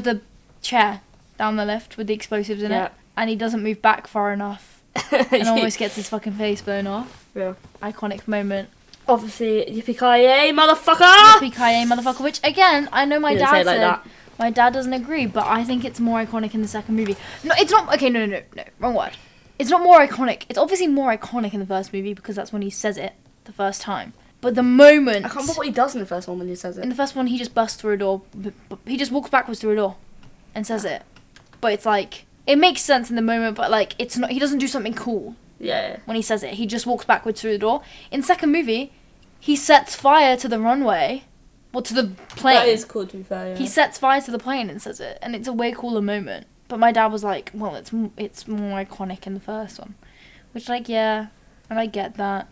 the chair down the lift with the explosives in Yeah. it, and he doesn't move back far enough, and almost gets his fucking face blown off. Yeah. Iconic moment. Obviously, yippee-ki-yay, motherfucker! Yippee-ki-yay, motherfucker. Which again, I know my You didn't dad say it like said. that. My dad doesn't agree, but I think it's more iconic in the second movie. No, it's not. Okay, no, wrong word. It's not more iconic. It's obviously more iconic in the first movie because that's when he says it the first time. But the moment I can't remember what he does in the first one when he says in it. the first one, he just busts through a door. He just walks backwards through a door and says it. But it's like it makes sense in the moment, but like it's not. He doesn't do something cool Yeah. when he says it. He just walks backwards through the door. In the second movie, he sets fire to the runway, well, to the plane. That is cool to be fair, yeah. He sets fire to the plane and says it, and it's a way cooler moment. But my dad was like, "Well, it's more iconic in the first one," which like yeah, and I get that.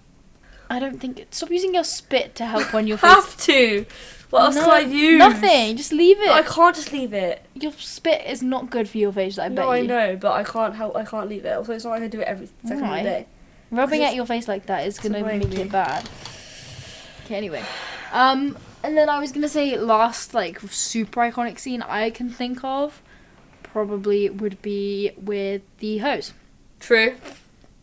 I don't think stop using your spit to help on your face. have to! What else No, can I use? Nothing. Just leave it. I can't just leave it. Your spit is not good for your face. I bet No, I you. know, but I can't leave it. Also, it's not like I do it every second of Why? the day. Rubbing Because at your face like that is gonna annoying make me. it bad. Okay. Anyway, And then I was gonna say last like super iconic scene I can think of probably would be with the hose. True.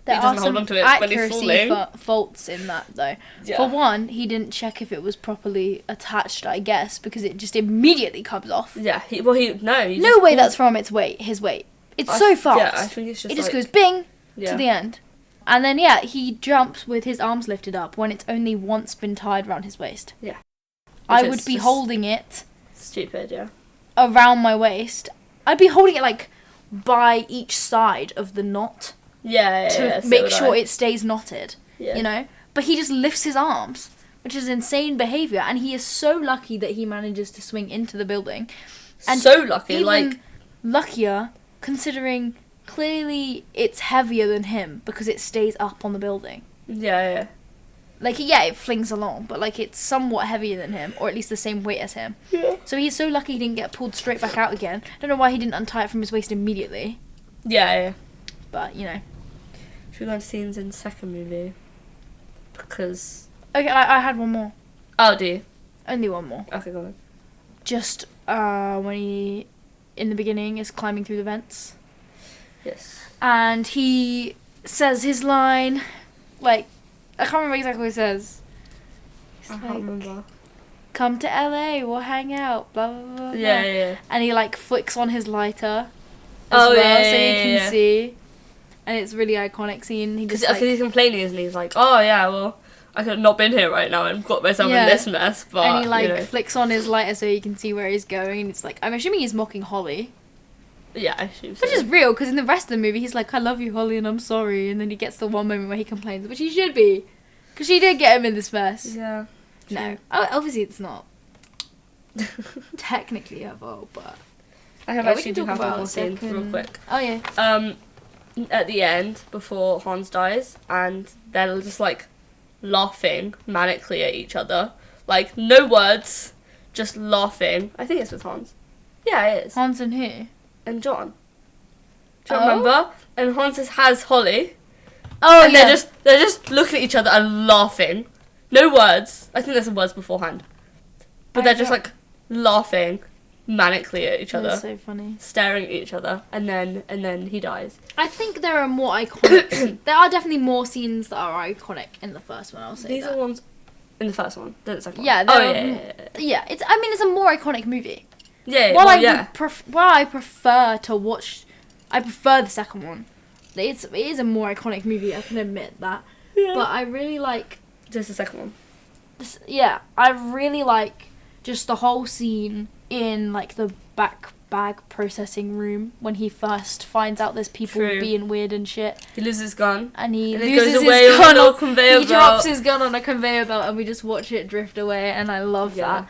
There He are doesn't some hold on to it when he's accuracy falling. faults in that though. Yeah. For one, he didn't check if it was properly attached, I guess, because it just immediately comes off. Yeah. He No just way pulled- that's from his weight. It's so fast. Yeah, I think it's just It just like, goes bing yeah. to the end. And then, yeah, he jumps with his arms lifted up when it's only once been tied around his waist. Yeah. I Which would is be just holding it Stupid, yeah. around my waist. I'd be holding it, like, by each side of the knot Yeah, to so make would sure I. it stays knotted, Yeah. you know? But he just lifts his arms, which is insane behaviour. And he is so lucky that he manages to swing into the building. And so lucky, even like... luckier, considering clearly it's heavier than him because it stays up on the building. Yeah. Like, yeah, it flings along, but like it's somewhat heavier than him, or at least the same weight as him. Yeah. So he's so lucky he didn't get pulled straight back out again. Don't know why he didn't untie it from his waist immediately, Yeah. but you know. Should we go on scenes in the second movie? Because... Okay, I had one more. Oh, do you? Only one more. Okay, go on. Just when he, in the beginning, is climbing through the vents. Yes. And he says his line, like, I can't remember exactly what he says. He's I like, can't remember. come to LA, we'll hang out, blah, blah, blah, blah. Yeah. And he, like, flicks on his lighter as Oh, well, yeah, so you yeah, can yeah. see. And it's a really iconic scene. He Because just, like, he's complaining, isn't he? He's like, oh, yeah, well, I could have not been here right now and got myself Yeah. in this mess, but, and he, like, you know. flicks on his lighter so you can see where he's going. It's like, I'm assuming he's mocking Holly. Yeah, I assume so. Which is real, because in the rest of the movie, he's like, I love you, Holly, and I'm sorry. And then he gets the one moment where he complains, which he should be. Because she did get him in this mess. Yeah. No. Oh, obviously it's not technically her fault, but... I have Yeah, we actually can do talk have one about more scene, second- real quick. Oh, yeah. At the end, before Hans dies, and they're just, like, laughing manically at each other. Like, no words, just laughing. I think it's with Hans. Yeah, it is. Hans and who? And John. Do you Oh? remember? And Hans has Holly. Oh, And yeah. they're just looking at each other and laughing. No words. I think there's some words beforehand. But I they're just don't- like laughing manically at each That's other, so funny. staring at each other, and then he dies. I think there are more iconic... there are definitely more scenes that are iconic in the first one, I'll say These that. are ones in the first one, then the second Yeah, one. there Oh are yeah. Yeah, it's. I mean, it's a more iconic movie. Yeah, While well, I yeah. while I prefer to watch, I prefer the second one. It is a more iconic movie. I can admit that. Yeah. But I really like. Just the second one. Yeah, I really like just the whole scene in like the back bag processing room when he first finds out there's people True. being weird and shit, He loses his gun. and he And it loses goes away his on gun. a little conveyor He drops belt. his gun on a conveyor belt, and we just watch it drift away, and I love Yeah. that.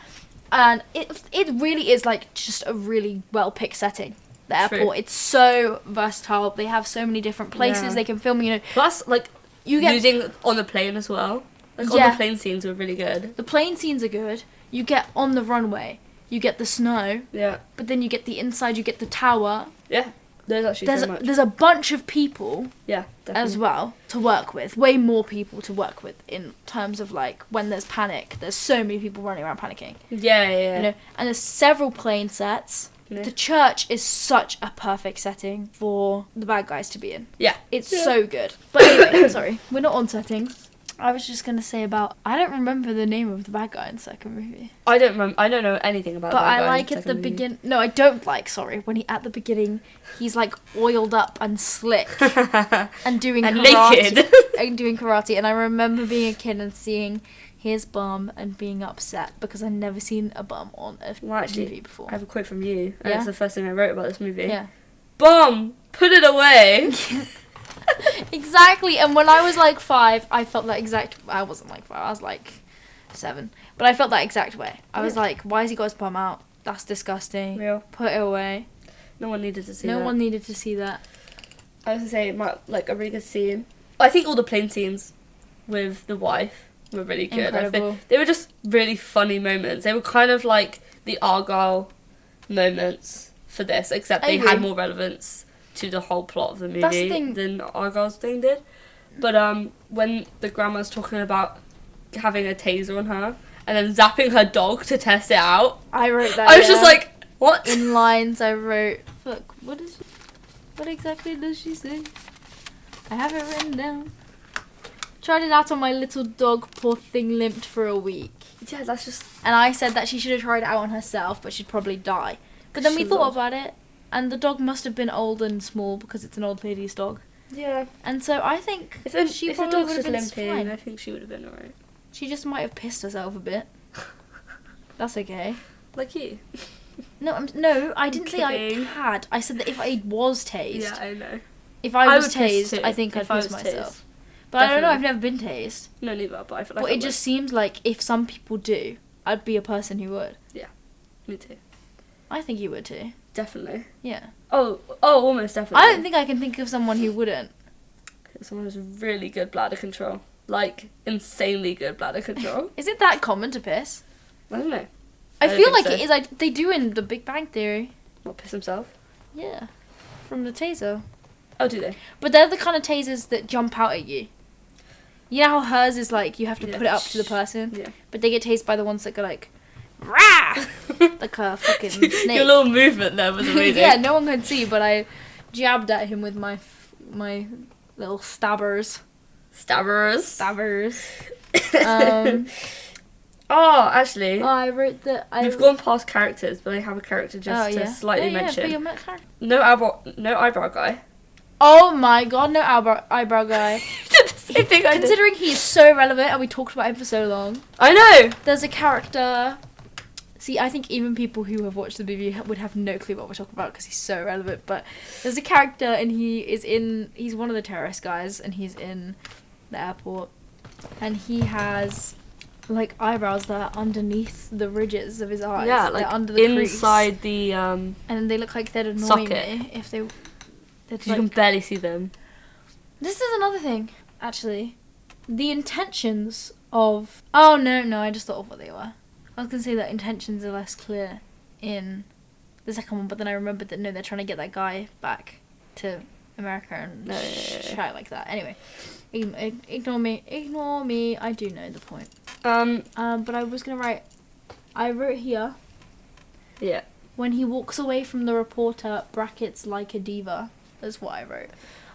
And it really is like just a really well picked setting. The True. airport, it's so versatile. They have so many different places Yeah. they can film. You know, Plus, like, you get using on the plane as well. Like, on Yeah. the plane scenes were really good. the plane scenes are good. You get on the runway. You get the snow, Yeah. but then you get the inside. You get the tower. Yeah. There's actually so much. There's a bunch of people Yeah, definitely. as well to work with. Way more people to work with in terms of like when there's panic. There's so many people running around panicking. Yeah. You know, and there's several plane sets. Yeah. The church is such a perfect setting for the bad guys to be in. Yeah. It's Yeah. so good. But anyway, sorry, we're not on settings. I was just gonna say about I don't remember the name of the bad guy in the second movie. I don't know anything about But that I guy in like the at the second movie. begin. No, I don't like. Sorry, when he at the beginning, he's like oiled up and slick and doing And karate. naked. And doing karate. And I remember being a kid and seeing his bum and being upset because I'd never seen a bum on a Well, actually, movie before. I have a quote from you, and Yeah? it's the first thing I wrote about this movie. Yeah. Bum! Put it away! Exactly. And when I was like 5, I felt that exact. I wasn't like 5. I was like 7. But I felt that exact way. I was Yeah. like, why has he got his bum out? That's disgusting. Real. Put it away. No one needed to see No that. one needed to see that. I was gonna say, like, a really good scene. I think all the plane scenes with the wife were really good. I think Incredible. they were just really funny moments. They were kind of like the Argyle moments for this, except I they agree. had more relevance to the whole plot of the That's the movie thing. than Argyle's thing did. But when the grandma's talking about having a taser on her, and then zapping her dog to test it out. I wrote that. I was just like, what? In lines I wrote, fuck, what exactly does she say? I have it written down. Tried it out on my little dog, poor thing limped for a week. Yeah, that's just... And I said that she should have tried it out on herself, but she'd probably die. But then we thought about it, and the dog must have been old and small because it's an old lady's dog. Yeah. And so I think if she the probably dog's would have just been limping, fine. I think she would have been alright. She just might have pissed herself a bit. That's okay. Like you. No, I didn't say I kidding. had. I said that if I was tased. Yeah, I know. If I was would piss tased, too, I think I'd if I piss was myself. tased. But I don't know, Definitely. I've never been tased. No, neither, but I feel like But I it just seems like if some people do, I'd be a person who would. would. Me too. I think you would too. Definitely. Yeah. Oh, almost definitely. I don't think I can think of someone who wouldn't. Someone has really good bladder control. Like, insanely good bladder control. Is it that common to piss? I don't know. I don't feel think like so. it is. Like they do in The Big Bang Theory. What, piss himself? Yeah. From the taser. Oh, do they? But they're the kind of tasers that jump out at you. You know how hers is like you have to Yeah. put it up to the person? Yeah. But they get tased by the ones that go like, rah! Like a fucking snake. Your little movement there was amazing. Yeah, no one could see, but I jabbed at him with my little stabbers. Stabbers. Oh, actually, I wrote that. we've gone past characters, but I have a character just to slightly mention. No eyebrow guy. Oh my god, no eyebrow guy. Did the same thing I did. Considering he's so relevant and we talked about him for so long. I know. There's a character. See, I think even people who have watched the movie would have no clue what we're talking about because he's so relevant. But there's a character and he's one of the terrorist guys and he's in the airport. And he has like eyebrows that are underneath the ridges of his eyes. Yeah, They're like under the inside crease. the And they look like they'd annoy socket. me if they... You can barely see them. This is another thing, actually. The intentions of... Oh, no, I just thought of what they were. I was going to say that intentions are less clear in the second one, but then I remembered that, no, they're trying to get that guy back to America and shit like that. Anyway, ignore me. I do know the point. But I was going to write... I wrote here... Yeah. When he walks away from the reporter, brackets, like a diva. That's what I wrote.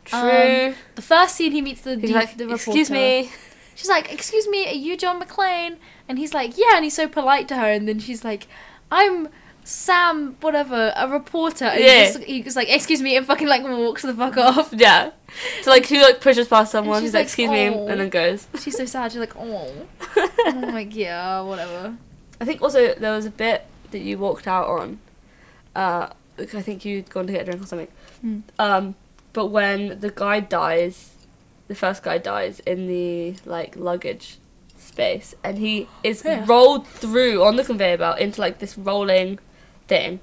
True. The first scene he meets the reporter. Excuse me. She's like, excuse me, are you John McClane? And he's like, yeah, and he's so polite to her. And then she's like, I'm Sam, whatever, a reporter. And he just like, excuse me, and fucking like walks the fuck off. Yeah. So like he like pushes past someone, she's he's like, like, excuse me, "Oh." and then goes. She's so sad. She's like, oh. I'm like, yeah, whatever. I think also there was a bit that you walked out on. I think you'd gone to get a drink or something. But when the guy dies, the first guy dies in the like luggage space, and he is rolled through on the conveyor belt into like this rolling thing,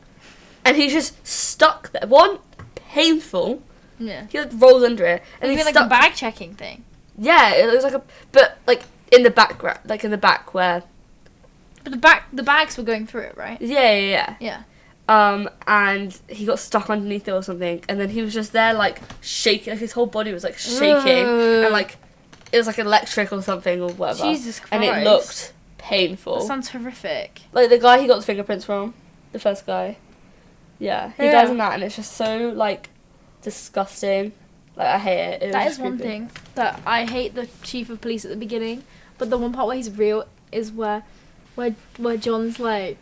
and he's just stuck there. One, painful. Yeah. He like rolls under it, and Even he's like stuck. a bag checking thing. Yeah, it was like but like in the background, like in the back where. But the bags were going through it, right? Yeah. Yeah. And he got stuck underneath it or something, and then he was just there like shaking, like his whole body was like shaking, and like it was like electric or something or whatever. Jesus Christ. And it looked painful. That sounds horrific. Like the guy he got the fingerprints from, the first guy. Yeah, he dies in that, and it's just so like disgusting. Like I hate it. That is one thing that I hate the chief of police at the beginning, but the one part where he's real is where John's like,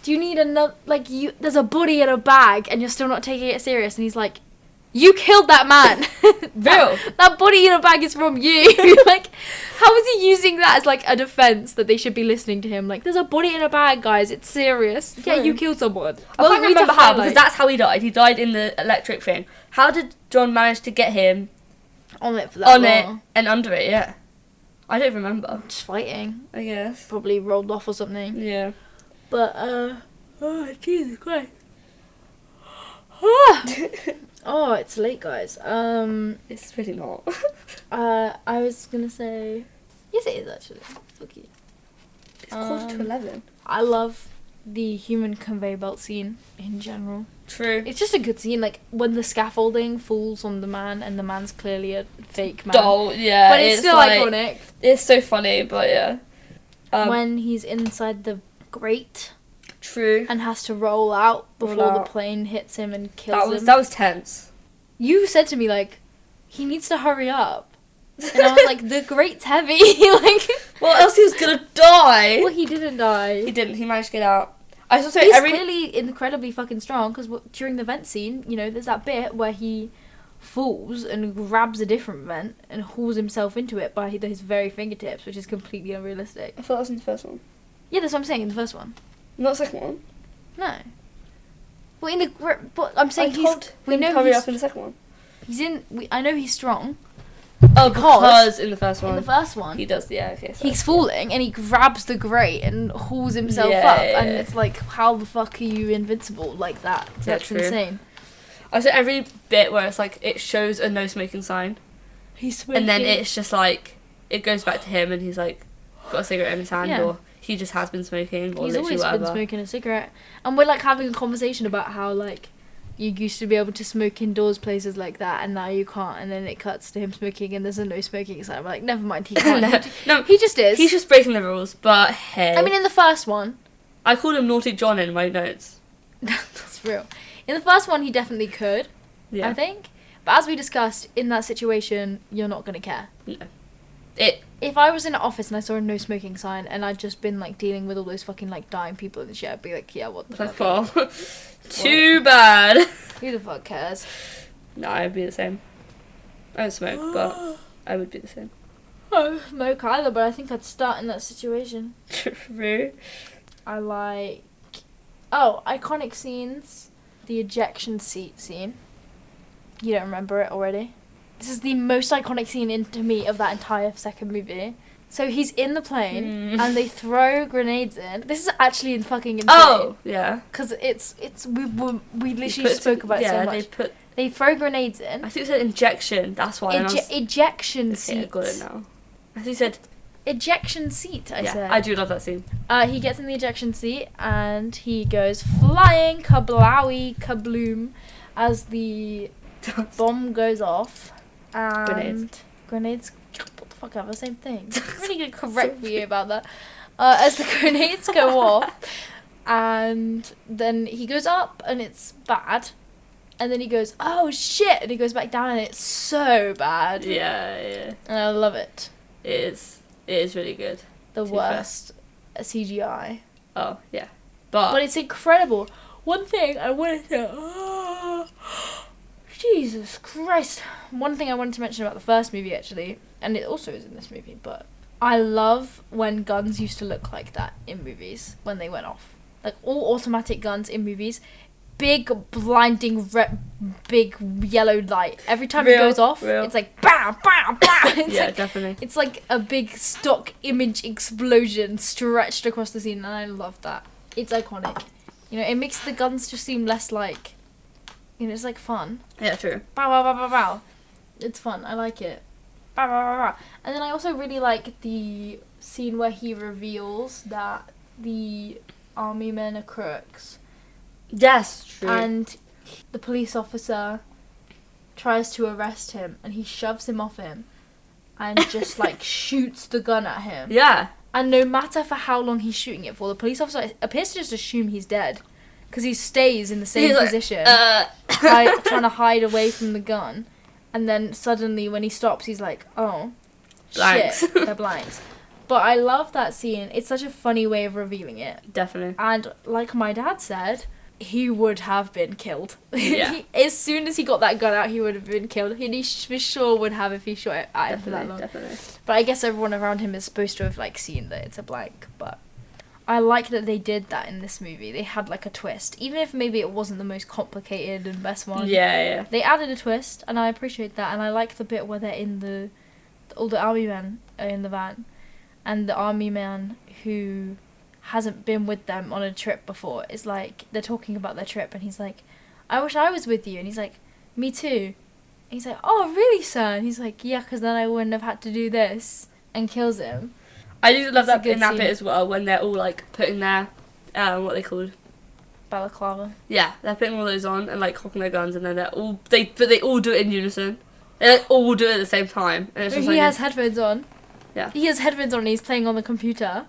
do you need another, like, there's a body in a bag and you're still not taking it serious, and he's like, you killed that man. Real. that body in a bag is from you. Like, how is he using that as like a defense that they should be listening to him? Like, there's a body in a bag, guys, it's serious. Yeah, you killed someone. I can't remember how, because that's how he died. He died in the electric thing. How did John manage to get him on it for that long? It and under it? Yeah, I don't remember. Just fighting. I guess. Probably rolled off or something. Yeah. But, oh, Jesus Christ. Oh, it's late, guys. It's really not. I was gonna say... Yes, it is, actually. Fuck you. It's 11:15. I love the human conveyor belt scene in general. True. It's just a good scene, like, when the scaffolding falls on the man, and the man's clearly a fake man. Doll, yeah. But it's still like, iconic. It's so funny, but yeah. when he's inside the grate True. and has to roll out before Roll the out. plane hits him and kills him. That was tense. You said to me, like, he needs to hurry up. And I was like, the grate's heavy. Like, Well, else he was gonna die. well, he didn't die. He didn't. He managed to get out. I was also He's clearly incredibly fucking strong, because during the vent scene, you know, there's that bit where he falls and grabs a different vent and hauls himself into it by his very fingertips, which is completely unrealistic. I thought that was in the first one. Yeah, that's what I'm saying, in the first one. Not the second one. No. Well, in the... But I'm saying I told we him know to hurry he's... up in the second one. He's in... I know he's strong. Oh, because in the first one. In the first one, He does, yeah, okay. So he's falling and he grabs the grate and hauls himself Yeah, up, yeah, and yeah. it's like, how the fuck are you invincible like that? That's true. insane. I said every bit where it's like, it shows a no smoking sign. He's smoking. And then it's just like, it goes back to him and he's like, got a cigarette in his hand, Yeah. or he just has been smoking, or He's literally always whatever. been smoking a cigarette. And we're like having a conversation about how, like, you used to be able to smoke indoors places like that, and now you can't. And then it cuts to him smoking, and there's a no smoking sign. I'm like, never mind, he can't. No, He just is. he's just breaking the rules, but hey. I mean, in the first one, I called him Naughty John in my notes. that's real. In the first one, he definitely could, Yeah. I think. But as we discussed, in that situation, you're not going to care. No. If I was in an office and I saw a no smoking sign and I'd just been like dealing with all those fucking like dying people and shit, I'd be like, yeah, what the Like, fuck? well, too bad. Who the fuck cares? No, I'd be the same. I don't smoke, but I would be the same. I don't smoke either, but I think I'd start in that situation. True. I like... Oh, iconic scenes. The ejection seat scene. You don't remember it already? This is the most iconic scene to me of that entire second movie. So he's in the plane and they throw grenades in. This is actually fucking insane. Oh, yeah. Because we literally spoke about it so much. They throw grenades in. I think it said injection, that's why. Ejection Okay, seat. I got it now. I think it said... Ejection seat, I said. I do love that scene. He gets in the ejection seat and he goes flying, kablowy, kabloom, as the bomb goes off. And grenades. What the fuck, have the same thing. I'm really gonna correct you about that. As the grenades go off, and then he goes up and it's bad, and then he goes, oh shit, and he goes back down and it's so bad. Yeah. And I love it. It is really good. The worst CGI. Oh, yeah. But it's incredible. One thing I wanted to... Jesus Christ. One thing I wanted to mention about the first movie, actually, and it also is in this movie, but I love when guns used to look like that in movies when they went off. Like, all automatic guns in movies, big, blinding, big yellow light. Every time it goes off, it's like, bam, bam, bam. It's yeah, like, definitely. It's like a big stock image explosion stretched across the scene, and I love that. It's iconic. You know, it makes the guns just seem less like... You know, it's like fun. Yeah, true. Bow, bow, bow, bow, bow. It's fun. I like it. Bow, bow, bow, bow. And then I also really like the scene where he reveals that the army men are crooks. Yes, true. And the police officer tries to arrest him and he shoves him off him and just like shoots the gun at him. Yeah. And no matter for how long he's shooting it for, the police officer appears to just assume he's dead. Because he stays in the same position, trying to hide away from the gun. And then suddenly when he stops, he's like, oh, blanks. shit, they're blanks. But I love that scene. It's such a funny way of revealing it. Definitely. And like my dad said, he would have been killed. Yeah. As soon as he got that gun out, he would have been killed. He for sure would have if he shot it at him for that long. Definitely. But I guess everyone around him is supposed to have like seen that it's a blank. But I like that they did that in this movie. They had like a twist, even if maybe it wasn't the most complicated and best one. Yeah. They added a twist, and I appreciate that. And I like the bit where they're in all the army men are in the van, and the army man who hasn't been with them on a trip before is like, they're talking about their trip, and he's like, I wish I was with you. And he's like, me too. And he's like, oh really, sir? And he's like, yeah, because then I wouldn't have had to do this, and kills him. I do love that in that scene. bit as well, when they're all like putting their what they called Balaclava. Yeah, they're putting all those on and like cocking their guns, and then they all do it in unison. They like all do it at the same time, and it's just He like has headphones on. Yeah. He has headphones on and he's playing on the computer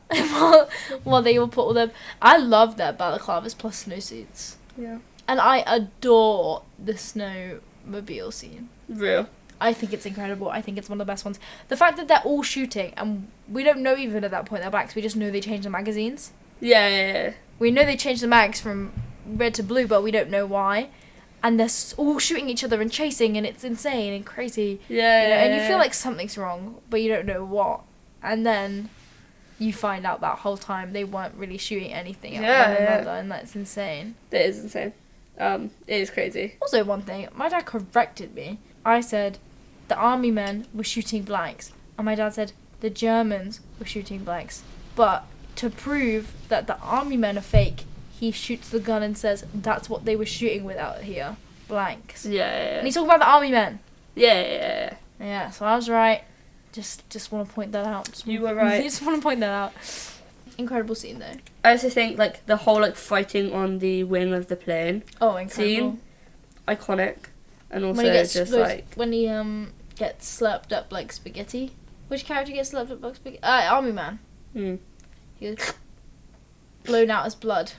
while they all put all their... I love their balaclavas plus snowsuits. Yeah. And I adore the snowmobile scene. Real. I think it's incredible. I think it's one of the best ones. The fact that they're all shooting, and we don't know even at that point they're blacks, we just know they changed the magazines. Yeah. We know they changed the mags from red to blue, but we don't know why. And they're all shooting each other and chasing, and it's insane and crazy. Yeah. You know, and you feel like something's wrong, but you don't know what. And then you find out that whole time they weren't really shooting anything at one another, and that's insane. That is insane. It is crazy. Also, one thing, my dad corrected me. I said the army men were shooting blanks, and my dad said the Germans were shooting blanks. But to prove that the army men are fake, he shoots the gun and says that's what they were shooting with out here, blanks. Yeah. And he's talking about the army men. Yeah. Yeah, so I was right. Just want to point that out. You were right. Just want to point that out. Incredible scene though. I also think like the whole like fighting on the wing of the plane. Oh, incredible. Scene, iconic, and also When he gets just when he gets slurped up like spaghetti. Which character gets slurped up like spaghetti? Army man. Hmm. He was blown out as blood.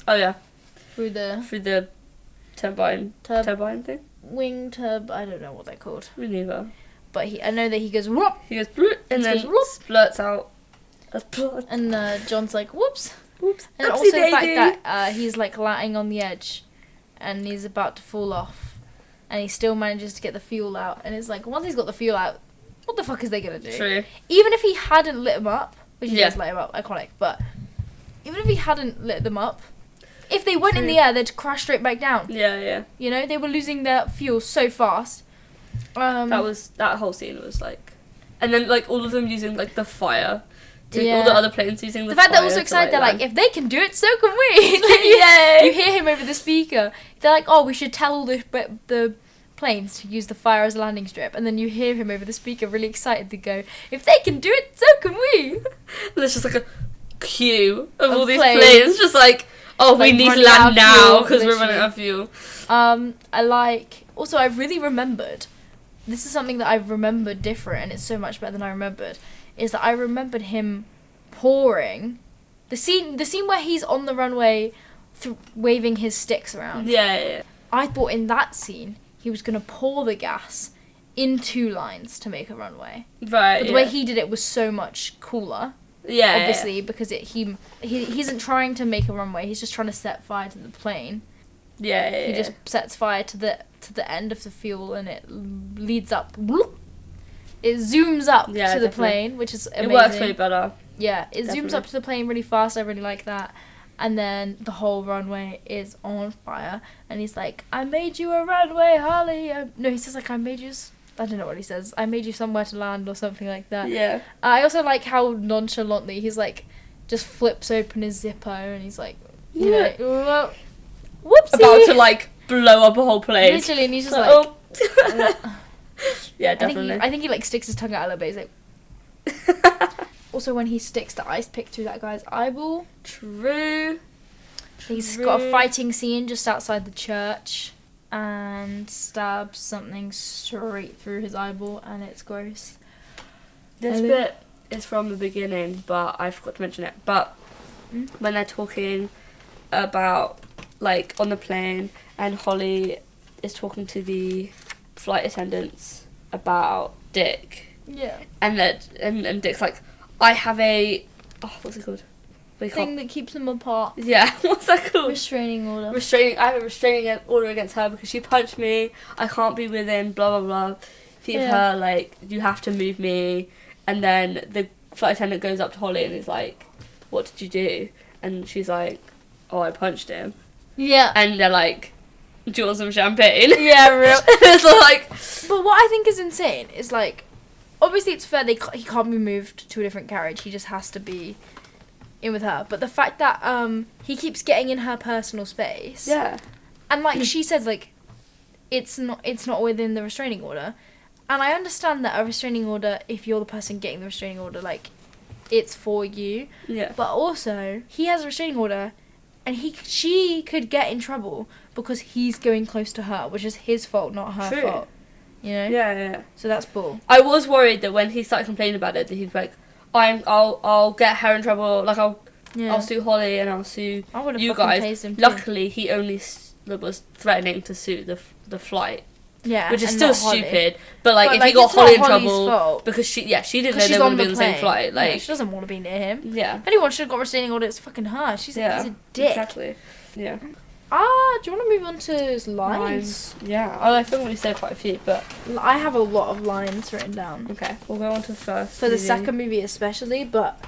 Oh yeah. Through the turbine thing. Wing tub. I don't know what they're called. Me neither. But I know that he goes whoop. He goes bloop, and then splurts out as blood. And John's like whoops. Oops. And Oopsie also the daisy. fact that he's like lying on the edge, and he's about to fall off, and he still manages to get the fuel out. And it's like once he's got the fuel out, what the fuck is they gonna do? True. Even if he hadn't lit him up, which he Yeah. does light him up, iconic. But even if he hadn't lit them up, if they went in True. the air, they'd crash straight back down. Yeah. You know, they were losing their fuel so fast. That whole scene was like, and then like all of them using like the fire. Yeah. All the other planes using the fact fire. they're also excited, they're land. like, if they can do it, so can we. Like, Yay! You hear him over the speaker. They're like, oh, we should tell all the planes to use the fire as a landing strip. And then you hear him over the speaker really excited to go, if they can do it, so can we. And there's just like a queue of all these planes. planes, just like, oh, Like, we need to running out land of now fuel, because we're literally. running out of fuel. I like, also I've really remembered, this is something that I've remembered different, and it's so much better than I remembered, is that I remembered him pouring, the scene where he's on the runway waving his sticks around. Yeah. I thought in that scene he was going to pour the gas in 2 lines to make a runway. Right. But the way he did it was so much cooler. Yeah. Obviously, because he isn't trying to make a runway. He's just trying to set fire to the plane. Yeah. He just sets fire to the end of the fuel, and it leads up. It zooms up to the definitely. plane, which is amazing. It works way better. Yeah, it zooms Definitely. up to the plane really fast. I really like that. And then the whole runway is on fire. And he's like, I made you a runway, Harley. No, he says like, I don't know what he says. I made you somewhere to land or something like that. Yeah. I also like how nonchalantly he's like, just flips open his Zippo and he's like, you know, well, whoopsie. About to like blow up a whole plane. Literally, and he's just Like, like, oh. Yeah, definitely. I think he like sticks his tongue out a little bit. He's like, also when he sticks the ice pick through that guy's eyeball. True. He's got a fighting scene just outside the church and stabs something straight through his eyeball, and it's gross. This bit is from the beginning, but I forgot to mention it. But when they're talking about, like, on the plane, and Holly is talking to the flight attendants about Dick. Yeah. And Dick's like, I have a... Oh, what's it called? Thing that keeps them apart. Yeah, what's that called? Restraining order. I have a restraining order against her because she punched me. I can't be within blah blah blah. Keep her, like, you have to move me. And then the flight attendant goes up to Holly and is like, what did you do? And she's like, oh, I punched him. Yeah. And they're like, do you want some champagne? Yeah, real. It's like... But what I think is insane is, like, obviously it's fair he can't be moved to a different carriage. He just has to be in with her. But the fact that he keeps getting in her personal space. Yeah. And, like, she says, like, it's not within the restraining order. And I understand that a restraining order, if you're the person getting the restraining order, like, it's for you. Yeah. But also, he has a restraining order, and she could get in trouble because he's going close to her, which is his fault, not her True. fault. you know? Yeah. So that's bull. I was worried that when he started complaining about it, that he'd be like, I'll get her in trouble. Like I'll sue Holly and I'll sue I would have you fucking guys. tased him too. Luckily, he only was threatening to sue the flight. Yeah, which is and still not Holly. stupid. But like, But, if like, he got it's not Holly in Holly's trouble fault. because she didn't know She's they were on going to be on the same plane. flight. Like, Yeah, she doesn't want to be near him. yeah. If anyone should have got restraining order, it's fucking her. He's a dick. Exactly. Yeah. Do you want to move on to his lines? Yeah. Oh, I think we said quite a few, but I have a lot of lines written down. okay, we'll go on to the first. For the second movie especially, but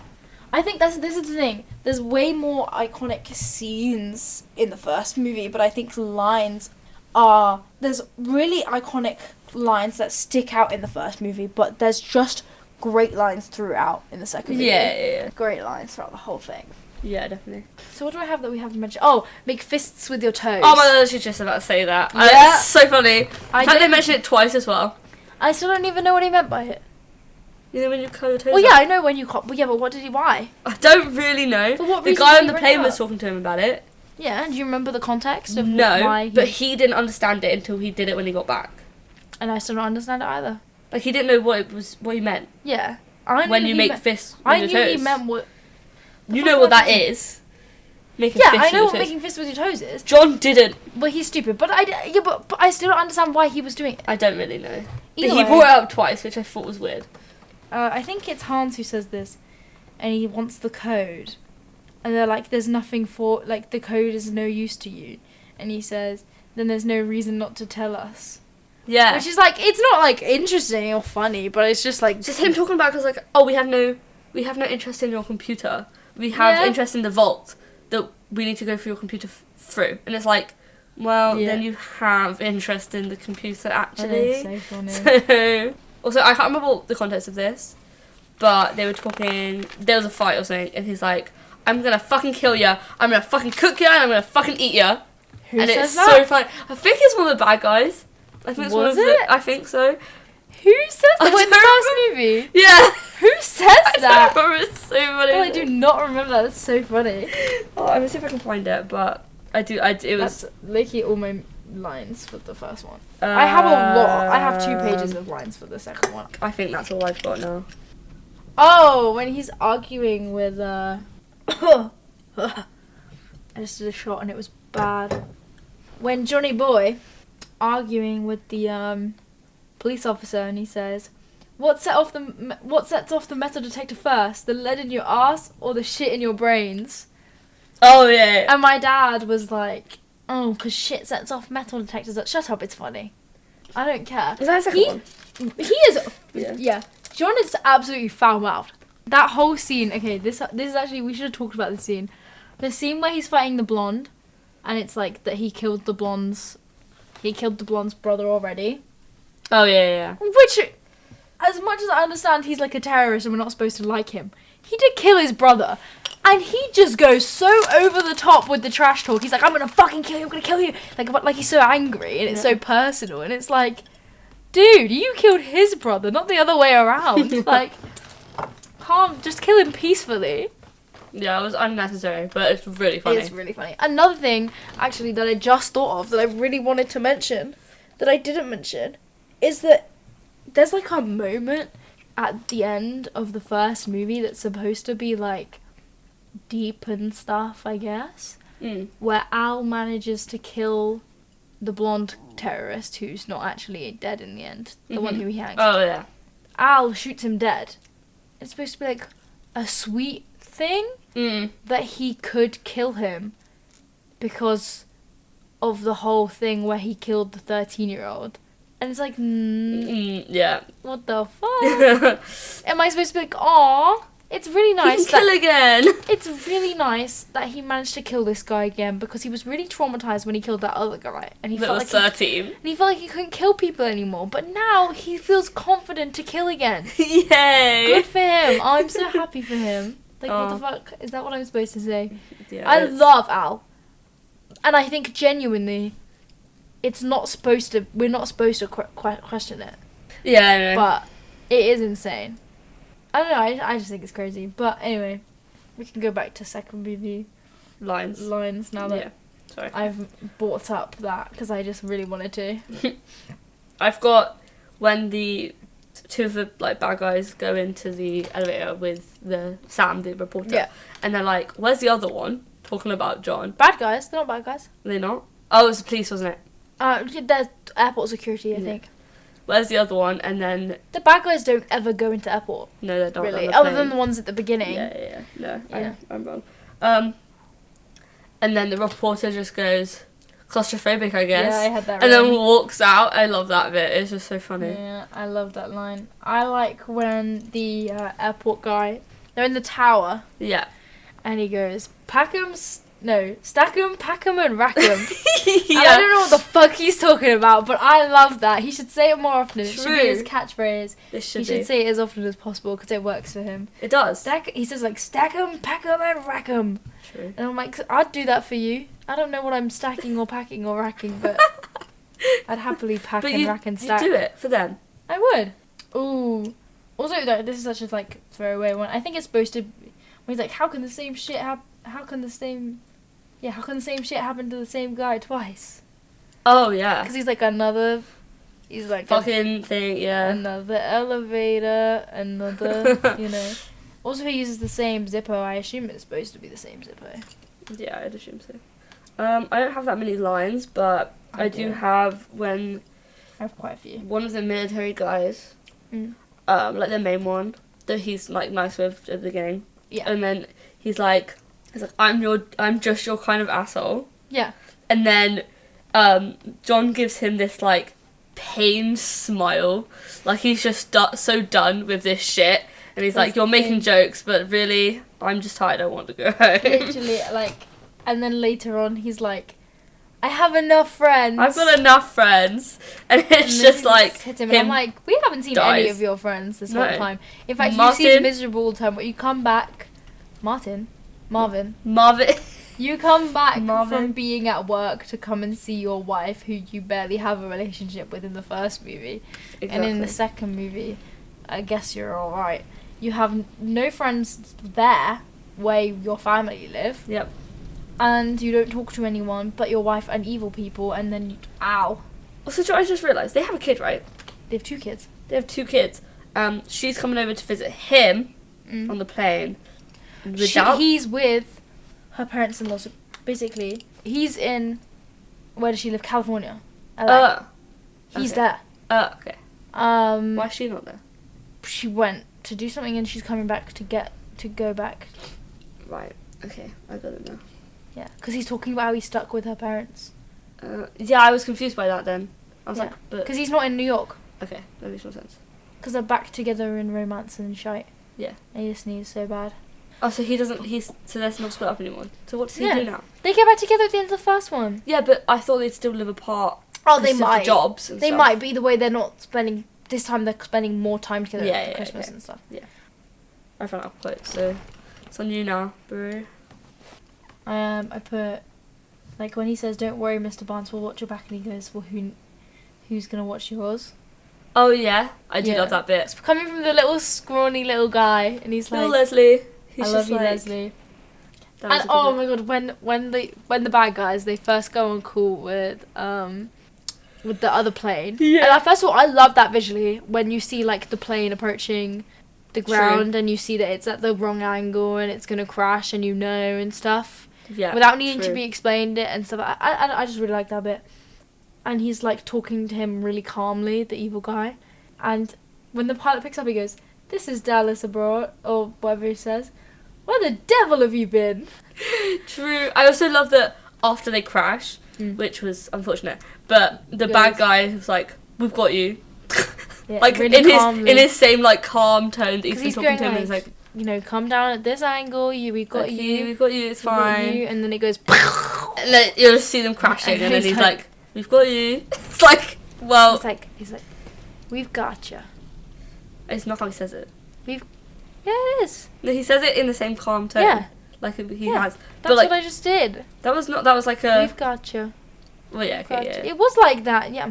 I think this is the thing. There's way more iconic scenes in the first movie, but I think there's really iconic lines that stick out in the first movie, but there's just great lines throughout in the second movie. Yeah. Great lines throughout the whole thing. Yeah, definitely. So what do I have that we haven't mentioned? Oh, make fists with your toes. Oh my god, I was just about to say that. Yeah. It's so funny. In fact, they mentioned it twice as well. I still don't even know what he meant by it. You know when you curl your toes Well, up? yeah, I know when you cut. But yeah, but why? I don't really know. For what The reason guy did on he the bring plane it was up? talking to him about it. Yeah, do you remember the context of No, why but he didn't understand it until he did it when he got back. And I still don't understand it either. Like, he didn't know what he meant. Yeah. I knew When you he make meant- fists with I your knew toes. he meant what... You know what that is. Making Yeah, fists I with know your what toes. making fists with your toes is. John didn't. But he's stupid. But I still don't understand why he was doing it. I don't really know. But Either he way. brought it up twice, which I thought was weird. I think it's Hans who says this. And he wants the code. And they're like, there's nothing for... Like, the code is no use to you. And he says, then there's no reason not to tell us. Yeah. Which is like, it's not like interesting or funny, but it's just like... It's just him talking about, because like, oh, we have no interest in your computer. We have interest in the vault that we need to go through your computer through. And it's like, well, then you have interest in the computer, actually. That is so funny. So, also, I can't remember the context of this, but they were talking, there was a fight or something, and he's like, I'm gonna fucking kill ya, I'm gonna fucking cook ya, and I'm gonna fucking eat ya. Who and says it's that? so funny. I think it's one of the bad guys. I think it's one Was of it? the, I think so. Who says I that? What, in the don't first movie? Yeah. Who says that? I remember, it's so funny. Oh, I do not remember that. That's so funny. Oh, I'm gonna see if I can find it, but it was... That's literally all my lines for the first one. I have a lot. I have 2 pages of lines for the second one. I think that's all I've got now. Oh, when he's arguing with I just did a shot and it was bad. When Johnny Boy arguing with the police officer and he says, what sets off the metal detector first, the lead in your ass or the shit in your brains? Oh, yeah. And my dad was like, oh, because shit sets off metal detectors. Shut up, it's funny. I don't care. Is that a second one? He is... Yeah. Yeah. John is absolutely foul-mouthed. That whole scene... Okay, this is actually... We should have talked about this scene. The scene where he's fighting the blonde, and it's like that he killed the blonde's brother already. Oh, yeah. Which, as much as I understand he's like a terrorist and we're not supposed to like him, he did kill his brother. And he just goes so over the top with the trash talk. He's like, I'm gonna fucking kill you, I'm gonna kill you. Like he's so angry and it's so personal. And it's like, dude, you killed his brother, not the other way around. Like, just kill him peacefully. Yeah, it was unnecessary, but it's really funny. It's really funny. Another thing, actually, that I just thought of that I really wanted to mention, that I didn't mention, is that there's like a moment at the end of the first movie that's supposed to be like deep and stuff, I guess, where Al manages to kill the blonde terrorist who's not actually dead in the end, the one who he hangs. Oh, yeah. Al shoots him dead. It's supposed to be like a sweet thing that he could kill him because of the whole thing where he killed the 13-year-old. And it's like, yeah. what the fuck? Am I supposed to be like, aw, it's really nice. He can kill again. It's really nice that he managed to kill this guy again because he was really traumatized when he killed that other guy. And he That felt was like 13. and he felt like he couldn't kill people anymore. But now he feels confident to kill again. Yay. Good for him. I'm so happy for him. Like, what Oh. the fuck? Is that what I'm supposed to say? Yeah, I it's- love Al. And I think genuinely, we're not supposed to question it. Yeah, I know. But it is insane. I don't know, I just think it's crazy. But anyway, we can go back to second movie Lines. now that Yeah. Sorry. I've brought up that because I just really wanted to. I've got when the two of the like bad guys go into the elevator with the Sam, the reporter, Yeah. and they're like, "Where's the other one?" Talking about John. Bad guys. They're not bad guys. Are they not? Oh, it was the police, wasn't it? They're airport security, I Yeah. think. Where's the other one? And then The bad guys don't ever go into airport, no, they don't. really. on the Other plane. than the ones at the beginning. Yeah. No, Yeah. I'm wrong. And then the reporter just goes claustrophobic, I guess. Yeah, I had that and then written. walks out. I love that bit. It's just so funny. Yeah, I love that line. I like when the airport guy, they're in the tower, Yeah. and he goes, stack 'em, pack 'em, and rack 'em. And Yeah. I don't know what the fuck he's talking about, but I love that. He should say it more often. It should be his True. catchphrase. This He should should be. say it as often as possible because it works for him. It does. He says like, stack 'em, pack 'em, and rack 'em. True. And I'm like, I'd do that for you. I don't know what I'm stacking or packing or racking, but I'd happily pack But and you, rack and you stack. do it for them. I would. Ooh. Also, though, this is such a like throwaway one. I think it's supposed to. When he's like, how can the same shit happen? How can the same shit happen to the same guy twice? Oh yeah. Because he's like another. He's like Fucking thing. Yeah. another elevator, another. You know. Also, he uses the same Zippo. I assume it's supposed to be the same Zippo. Yeah, I'd assume so. I don't have that many lines, but I do have when I have quite a few. one of the military guys, Mm. like the main one that he's like nice with at the beginning, Yeah. and then he's like, I'm just your kind of asshole, Yeah. and then John gives him this like pained smile, like he's just so done with this shit, and he's That's like, you're the making thing. jokes, but really, I'm just tired. I want to go home. Literally, like, and then later on, he's like, I have enough friends. I've got enough friends, and it's And then just he like hits him, and I'm like, we haven't seen any dies. of your friends this No. whole time. In fact, you Martin- seem miserable all the time. But you come back, Marvin. Marvin. You come back Marvin. from being at work to come and see your wife, who you barely have a relationship with in the first movie, and in the second movie, I guess you're all right. You have no friends there where your family live. Yep. And you don't talk to anyone but your wife and evil people, and then ow. Also, do you know what I just realised they have a kid, right? They have 2 kids. They have 2 kids. She's coming over to visit him Mm. on the plane. Without He's with her parents-in-law. So basically, he's in, where does she live? California. LA. He's okay. there. Okay. Um, Why is she not there? She went to do something, and she's coming back to go back. Right. Okay. I got it now. Yeah, because he's talking about how he's stuck with her parents. Yeah, I was confused by that then. I was Yeah. like, but Because he's not in New York. okay, that makes more sense. Because they're back together in romance and shite. Yeah. And he just needs so bad. Oh, so he doesn't. So they're not split up anymore. So what does he Yeah. do now? They get back together at the end of the first one. Yeah, but I thought they'd still live apart. Oh, they because of the might. jobs. And They stuff. might, but either way, they're not spending. This time, they're spending more time together Yeah, at yeah, Christmas yeah. and stuff. I found out quote, so it's on you now, bro. I put, like, when he says, "Don't worry, Mr. Barnes, we'll watch your back," and he goes, "Well, who's gonna watch yours?" Oh yeah, I do Yeah. love that bit. It's coming from the little scrawny little guy, and he's Little like, Leslie. He's "I just love you, like, Leslie." that was And a good oh bit. my god, when the bad guys they first go on call with the other plane. Yeah. And first of all, I love that visually when you see like the plane approaching the ground and you see that it's at the wrong angle and it's gonna crash and and stuff Yeah, without needing to true. be explained it and stuff. I just really like that bit. And he's like talking to him really calmly, the evil guy. And when the pilot picks up, he goes, "This is Dallas abroad," or whatever he says. "Where the devil have you been?" True. I also love that after they crash, Mm. which was unfortunate, but the Yes. bad guy was like, "We've got you," Yeah, like really calmly. in his same like calm tone that he's 'Cause been he's talking going to him. And he's like, like, you know, come down at this angle. We've got "Okay, you. we've got you. It's we've got fine." you," and then it goes. And then you'll just see them crashing, And and then he's he's like- like, "We've got you." It's like, well, He's like, "We've got you." it's not how he says it. Yeah, it is. No, he says it in the same calm tone. Yeah. Like he Yeah, has. That's But like what I just did. that was like a. We've got you. Well, yeah, okay, yeah. It was like that. Yeah.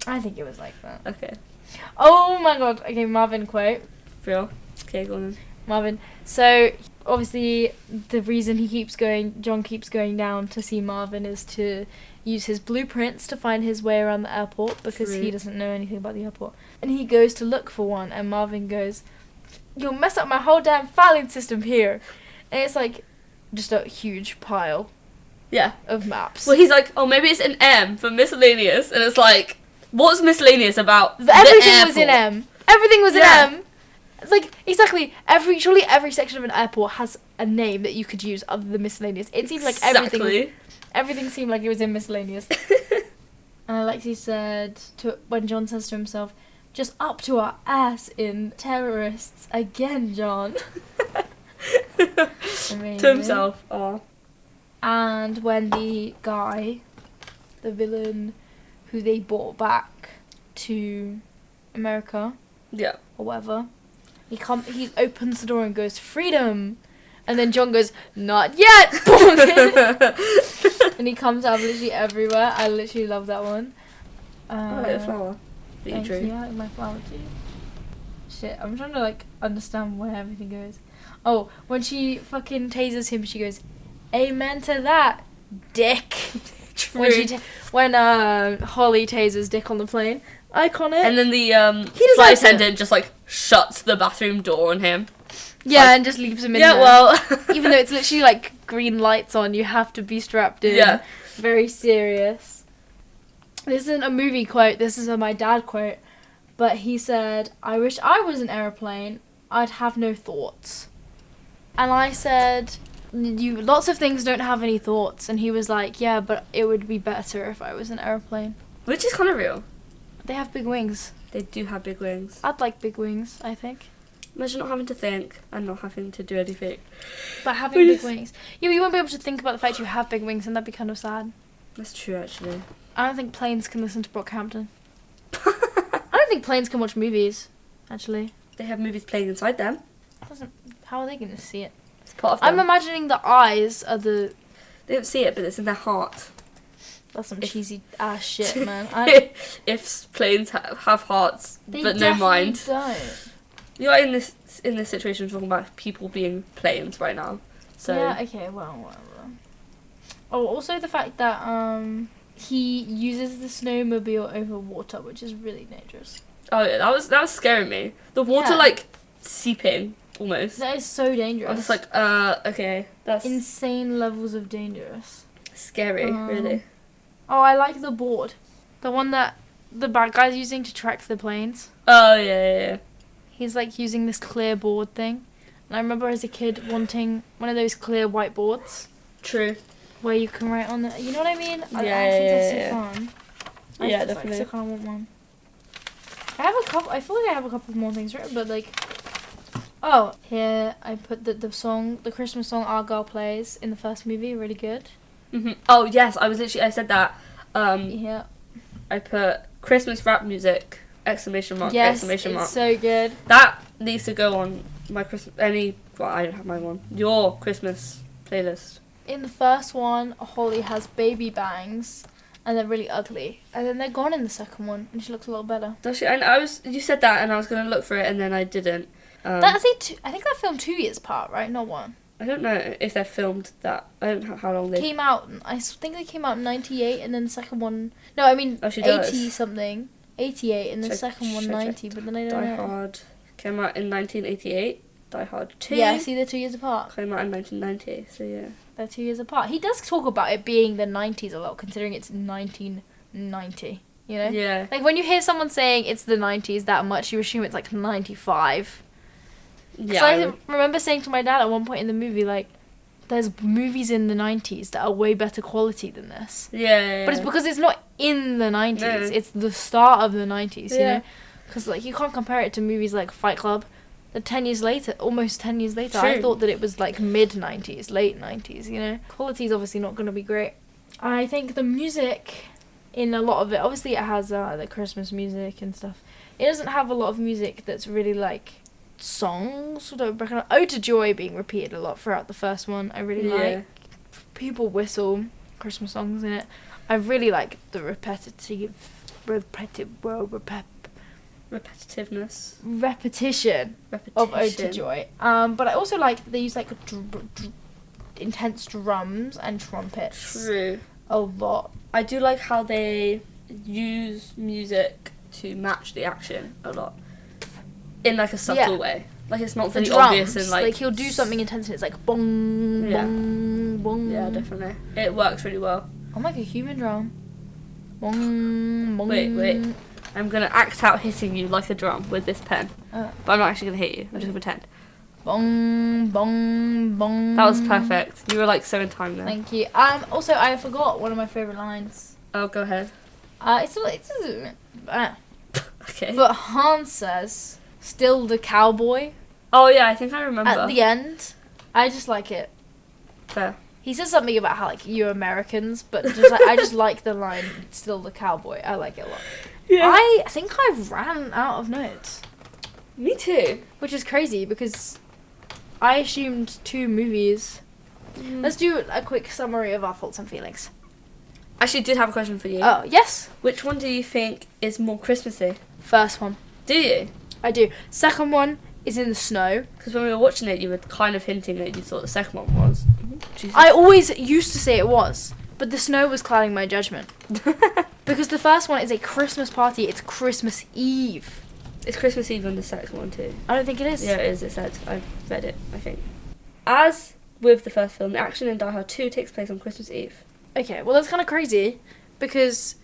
I think it was like that. Okay, Oh my god. Okay, Marvin quote. for real. Okay, go on then. Marvin. So obviously the reason John keeps going down to see Marvin is to use his blueprints to find his way around the airport because he doesn't know anything about the airport. And he goes to look for one, and Marvin goes, "You'll mess up my whole damn filing system here." And it's like just a huge pile of maps. Well, he's like, oh, maybe it's an M for miscellaneous, and it's like, what's miscellaneous about Everything was in M. Everything was in M. It's like, exactly, surely every section of an airport has a name that you could use other than miscellaneous. It seems like everything seemed like it was in miscellaneous. And Alexi said, when John says to himself, "Just up to our ass in terrorists again, John." To himself. Oh. And when the guy, the villain, who they brought back to America, or whatever, he opens the door and goes, "Freedom," and then John goes, "Not yet." And he comes out of literally everywhere. I literally love that one. I like the flower. Thank you. I like my flower too. Shit, I'm trying to understand where everything goes. Oh, when she fucking tases him, she goes, "Amen to that, Dick." True. When Holly tases Dick on the plane, iconic. And then the flight attendant just shuts the bathroom door on him. Yeah, and just leaves him in there. Yeah, well, even though it's literally green lights on, you have to be strapped in. Yeah. Very serious. This isn't a movie quote. This is my dad quote. But he said, "I wish I was an aeroplane. I'd have no thoughts." And I said, lots of things don't have any thoughts. And he was like, "Yeah, but it would be better if I was an aeroplane." Which is kind of real. They have big wings. They do have big wings. I'd like big wings, I think. Imagine not having to think and not having to do anything. But having big wings. Yeah, but you won't be able to think about the fact you have big wings, and that'd be kind of sad. That's true, actually. I don't think planes can listen to Brockhampton. I don't think planes can watch movies, actually. They have movies playing inside them. How are they going to see it? It's part of them. I'm imagining the eyes are the... They don't see it, but it's in their heart. That's some cheesy ass shit, man. If planes have hearts, but no mind. They don't. You're in this situation talking about people being planes right now. So yeah, okay, well, whatever. Oh, also the fact that he uses the snowmobile over water, which is really dangerous. Oh yeah, that was scaring me. The water seeping almost. That is so dangerous. I was just okay, that's insane levels of dangerous. Scary, really. Oh, I like the board. The one that the bad guy's using to track the planes. Oh, yeah. He's using this clear board thing. And I remember as a kid wanting one of those clear whiteboards. True. Where you can write on it. You know what I mean? I think that's so fun. Yeah, definitely. I kind of want one. I feel like I have a couple more things written, but oh, here I put the Christmas song Argyle plays in the first movie, really good. Mm-hmm. Oh yes, I said that. Yeah. I put Christmas rap music ! Yes, exclamation mark. It's so good. That needs to go on my Christmas. I don't have my one. Your Christmas playlist. In the first one, Holly has baby bangs, and they're really ugly. And then they're gone in the second one, and she looks a lot better. Does she? And you said that, and I was gonna look for it, and then I didn't. I think that filmed 2 years apart, right? Not one. I don't know if they filmed that. I don't know how long they came out. I think they came out in 98, and then the second one. No, I mean 80 something, 88, and then the second one 90. But then I don't know. Die Hard came out in 1988. Die Hard 2. Yeah, see, they're 2 years apart. Came out in 1990. So yeah, they're 2 years apart. He does talk about it being the 90s a lot, considering it's 1990. You know? Yeah. When you hear someone saying it's the 90s that much, you assume it's 95. Yeah. I remember saying to my dad at one point in the movie, there's movies in the 90s that are way better quality than this. Yeah. But it's because it's not in the 90s. No. It's the start of the 90s, you know? Because, you can't compare it to movies like Fight Club. Almost 10 years later, True. I thought that it was, mid-90s, late 90s, you know? Quality's obviously not going to be great. I think the music in a lot of it, obviously it has the Christmas music and stuff. It doesn't have a lot of music that's really, songs. Ode to Joy being repeated a lot throughout the first one. I really like. People whistle Christmas songs in it. I really like the repetitive Repetitiveness. repetition of Ode to Joy. But I also like that they use like intense drums and trumpets True. a lot. I do like how they use music to match the action a lot. In like a subtle way. Like it's not The really drums, obvious and like he'll do something intense and it's like bong, Yeah. bong, bong. Yeah, definitely. It works really well. I'm like a human drum. Bong, bong. Wait. I'm gonna act out hitting you like a drum with this pen. But I'm not actually gonna hit you. I'm just gonna pretend. Bong, bong, bong. That was perfect. You were like so in time there. Thank you. Also, I forgot one of my favourite lines. Oh, go ahead. Okay. But Hans says, "Still the cowboy." Oh yeah, I think I remember. At the end, I just like it. Fair. He says something about how like you Americans, but just like, I just like the line "Still the cowboy." I like it a lot. Yeah. I think I've ran out of notes, Me too. which is crazy because I assumed 2 movies. Let's do a quick summary of our thoughts and feelings. Actually, did have a question for you. Oh yes, Which one do you think is more Christmassy? first one. Do you? I do. Second one is in the snow. Because when we were watching it, you were kind of hinting that you thought the second one was. Jesus. I always used to say it was, but the snow was clouding my judgment. Because the first one is a Christmas party. It's Christmas Eve. It's Christmas Eve on the second one too. I don't think it is. Yeah, it is. It said. I've read it, I think. As with the first film, the action in Die Hard 2 takes place on Christmas Eve. Okay, well that's kind of crazy because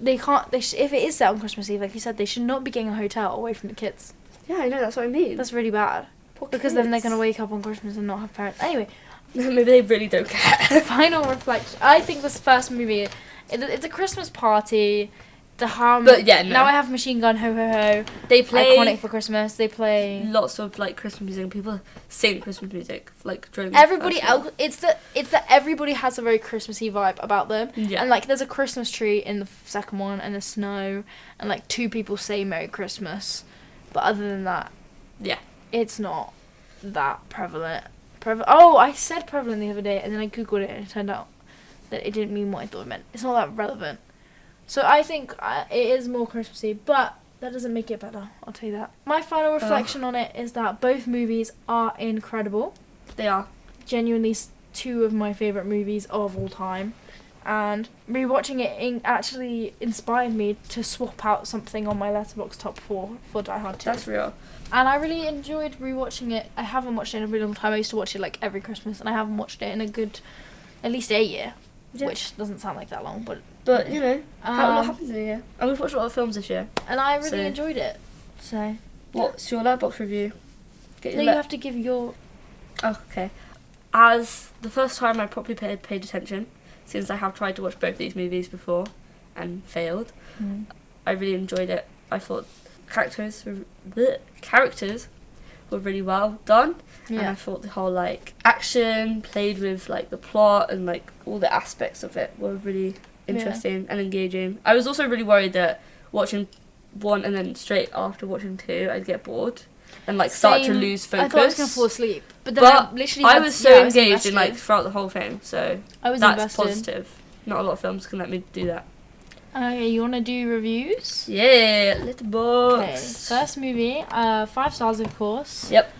they can't. If it is set on Christmas Eve, like you said, they should not be getting a hotel away from the kids. Yeah, I know. That's what I mean. That's really bad. Poor Because then they're kids. gonna wake up on Christmas and not have parents. Anyway, Maybe they really don't care. final reflection. I think this first movie, it's a Christmas party. The But yeah, no. Now I have Machine Gun Ho Ho Ho. They play Iconic for Christmas. They play. lots of like Christmas music. And people sing Christmas music like during. the Everybody first film. else, it's that everybody has a very Christmassy vibe about them. Yeah. And like, there's a Christmas tree in the second one, and the snow, and like 2 people say Merry Christmas, but other than that, Yeah. it's not that prevalent. Oh, I said prevalent the other day, and then I googled it, and it turned out that it didn't mean what I thought it meant. It's not that relevant. So I think it is more Christmassy, but that doesn't make it better. I'll tell you that. My final reflection on it is that both movies are incredible. They are. Genuinely 2 of my favourite movies of all time, and rewatching it actually inspired me to swap out something on my Letterboxd top 4 for Die Hard 2. That's real. And I really enjoyed rewatching it. I haven't watched it in a really long time. I used to watch it like every Christmas, and I haven't watched it in a good, at least a year, Yeah. which doesn't sound like that long, but But you know, a lot Um, happens in a year. And we've watched a lot of films this year. and I really So- enjoyed it. So What's your Letterboxd review? Get no, your you let- have to give your. Oh, okay. As the first time I properly paid attention, since I have tried to watch both these movies before and failed, I really enjoyed it. I thought the characters were really well done, and I Yeah. thought the whole like action played with like the plot and like all the aspects of it were really interesting and engaging. I was also really worried that watching 1 and then straight after watching 2 I'd get bored and like start to Same. lose focus. I thought I was gonna fall asleep, but then But I literally. I had- was so yeah, I was engaged in like invested. throughout the whole thing, so I was that's invested. positive. Not a lot of films can let me do that. Okay, you wanna do reviews? Yeah, little Okay, books. first movie, 5 stars of course. Yep.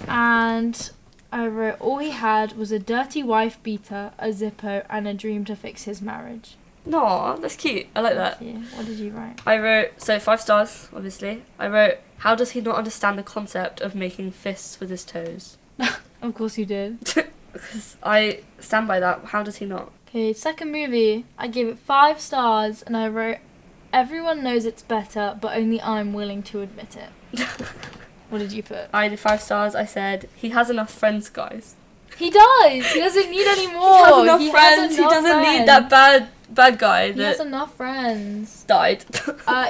And I wrote, all he had was a dirty wife beater, a Zippo, and a dream to fix his marriage. No, that's cute. I like that. Thank you. What did you write? I wrote, so 5 stars, obviously. I wrote, how does he not understand the concept of making fists with his toes? Of course you did. Because I stand by that. How does he not? Okay, second movie, I gave it 5 stars, and I wrote, everyone knows it's better, but only I'm willing to admit it. What did you put? I did 5 stars. I said, he has enough friends, guys. He does! He doesn't need any more! He has enough He has friends. He enough doesn't need friends. that bad guy He has that enough friends. died.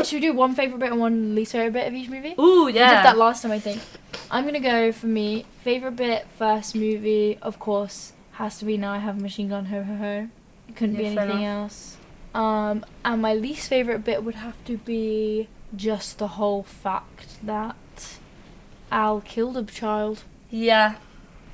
Should we do one favourite bit and one least favourite bit of each movie? Ooh, yeah. We did that last time, I think. I'm gonna go for me. Favourite bit, first movie, of course, has to be Now I Have a Machine Gun Ho Ho Ho. It couldn't be Yeah, fair anything else. And my least favourite bit would have to be just the whole fact that Al killed a child. Yeah,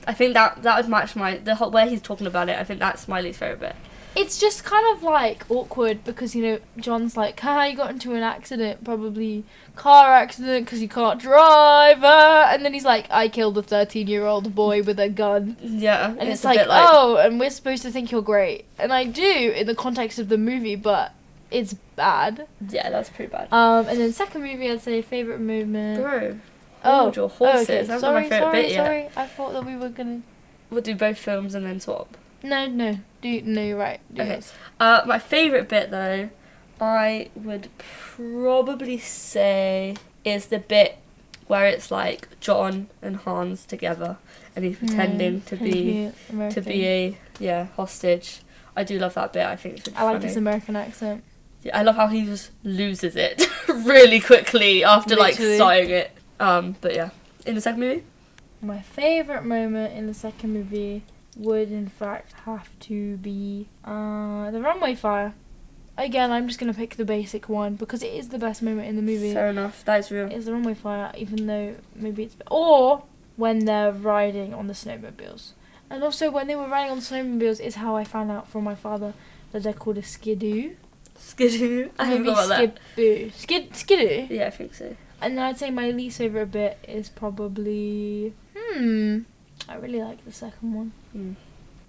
I think that would match the whole where he's talking about it. I think that's my least favorite bit. It's just kind of like awkward because, you know, John's like, haha, you got into an accident, probably car accident because you can't drive. And then he's like, I killed a 13-year-old boy with a gun. Yeah. And it's a like, bit oh, and we're supposed to think you're great. And I do in the context of the movie, but it's bad. Yeah, that's pretty bad. And then second movie, I'd say favourite movement. Bro. Oh, Your horses. okay. That's Sorry, not my favourite bit yet. sorry. I thought that we were gonna... We'll do both films and then swap. No, you're right. Do Okay. this. My favourite bit, though, I would probably say is the bit where it's like John and Hans together, and he's pretending to be a hostage. I do love that bit. I think it's really I like funny. his American accent. Yeah, I love how he just loses it really quickly after Literally. like starting it. But yeah, in the second movie, My favourite moment in the second movie would in fact have to be the runway fire. Again, I'm just going to pick the basic one because it is the best moment in the movie. fair enough. That is real. It's the runway fire, even though maybe it's... Or when they're riding on the snowmobiles. And also when they were riding on the snowmobiles is how I found out from my father that they're called a skidoo. Skidoo. I haven't Maybe got about that. skidoo. Skidoo? Yeah, I think so. And then I'd say my least favourite bit is probably... I really like the second one.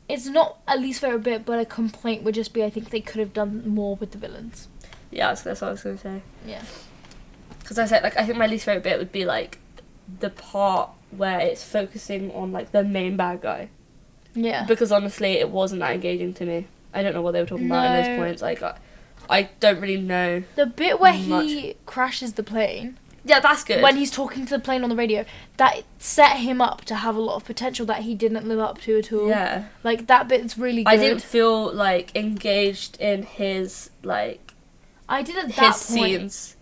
It's not a least favourite bit, but a complaint would just be I think they could have done more with the villains. Yeah, that's what I was going to say. Yeah. Because I said, like, I think my least favourite bit would be, like, the part where it's focusing on, like, the main bad guy. Yeah. Because, honestly, it wasn't that engaging to me. I don't know what they were talking about in those No. points. Like, I don't really know. The bit where much. he crashes the plane, Yeah, that's good. when he's talking to the plane on the radio, that set him up to have a lot of potential that he didn't live up to at all. Yeah. Like, that bit's really good. I didn't feel, like, engaged in his, like, I did at his that point. scenes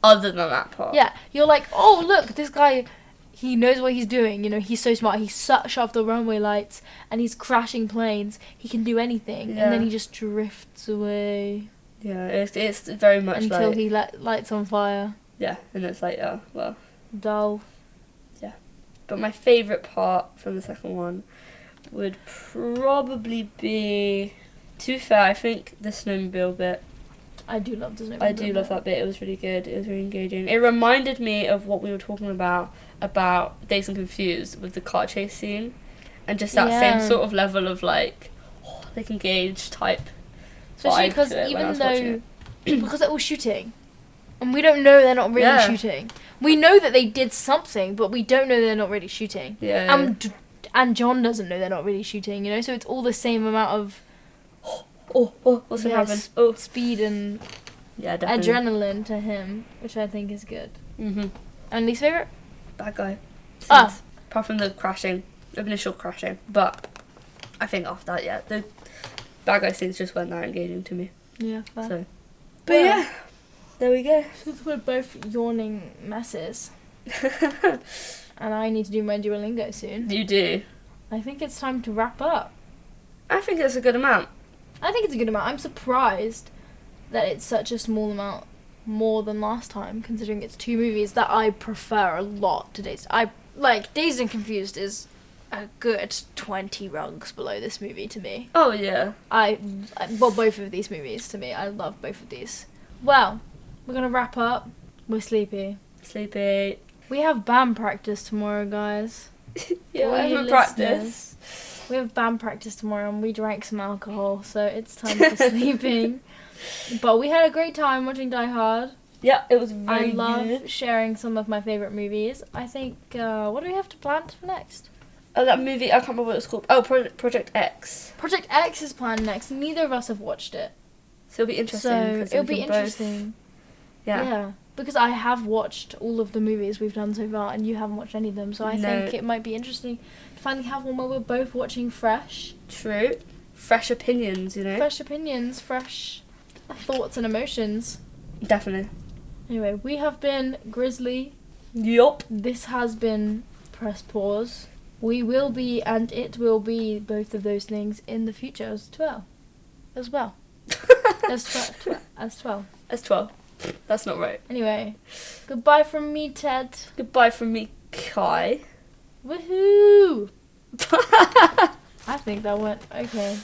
other than that part. Yeah, you're like, oh, look, this guy, he knows what he's doing, you know, he's so smart, he's such off the runway lights, and he's crashing planes, he can do anything, Yeah. and then he just drifts away Yeah, it's very much until like... he lights on fire. Yeah, and it's like, oh, well. Dull. But my favourite part from the second one would probably be... To be fair, I think the snowmobile bit. I do love the snowmobile. I do love that bit. It was really good. It was really engaging. It reminded me of what we were talking about Dazed and Confused with the car chase scene. And just that same sort of level of, like, like engaged type. Especially vibe because to it when I even was watching though... it. because they're all shooting. And we don't know they're not really Yeah. shooting. We know that they did something, but we don't know they're not really shooting. Yeah. And John doesn't know they're not really shooting, you know? So it's all the same amount of Oh, what's going to happen? Oh. speed and Yeah, definitely. adrenaline to him, which I think is good. Mm-hmm. And least favourite? Bad guy. Ah. Scenes. Apart from the crashing, initial crashing. But I think after that, yeah, the bad guy scenes just weren't that engaging to me. Yeah, fair. So. But yeah, there we go. Since we're both yawning messes, and I need to do my Duolingo soon, You do. I think it's time to wrap up. I think it's a good amount. I think it's a good amount. I'm surprised that it's such a small amount, more than last time, considering it's two movies that I prefer a lot to Dazed. Dazed and Confused is a good 20 rungs below this movie to me. Oh yeah. Both of these movies to me. I love both of these. Well, we're gonna wrap up. We're sleepy. Sleepy. We have band practice tomorrow, guys. Yeah, For I you haven't practiced. We have band practice tomorrow and we drank some alcohol, so it's time for sleeping. But we had a great time watching Die Hard. Yeah, it was very I love good. sharing some of my favourite movies. I think, what do we have to plan for next? Oh, that movie, I can't remember what it's called. Oh, Project X. Project X is planned next. Neither of us have watched it. So it'll be interesting. So 'cause it'll we be can both- interesting. Yeah. Because I have watched all of the movies we've done so far and you haven't watched any of them. So I No. think it might be interesting to finally have one where we're both watching fresh. True. Fresh opinions, you know? Fresh opinions, fresh thoughts and emotions. Definitely. Anyway, we have been GRZLY. Yup. This has been Press Pause. We will be, and it will be, both of those things in the future as well. As well. As 12. That's 12. That's not right. Anyway, goodbye from me, Ted. Goodbye from me, Kai. Woohoo! I think that went okay.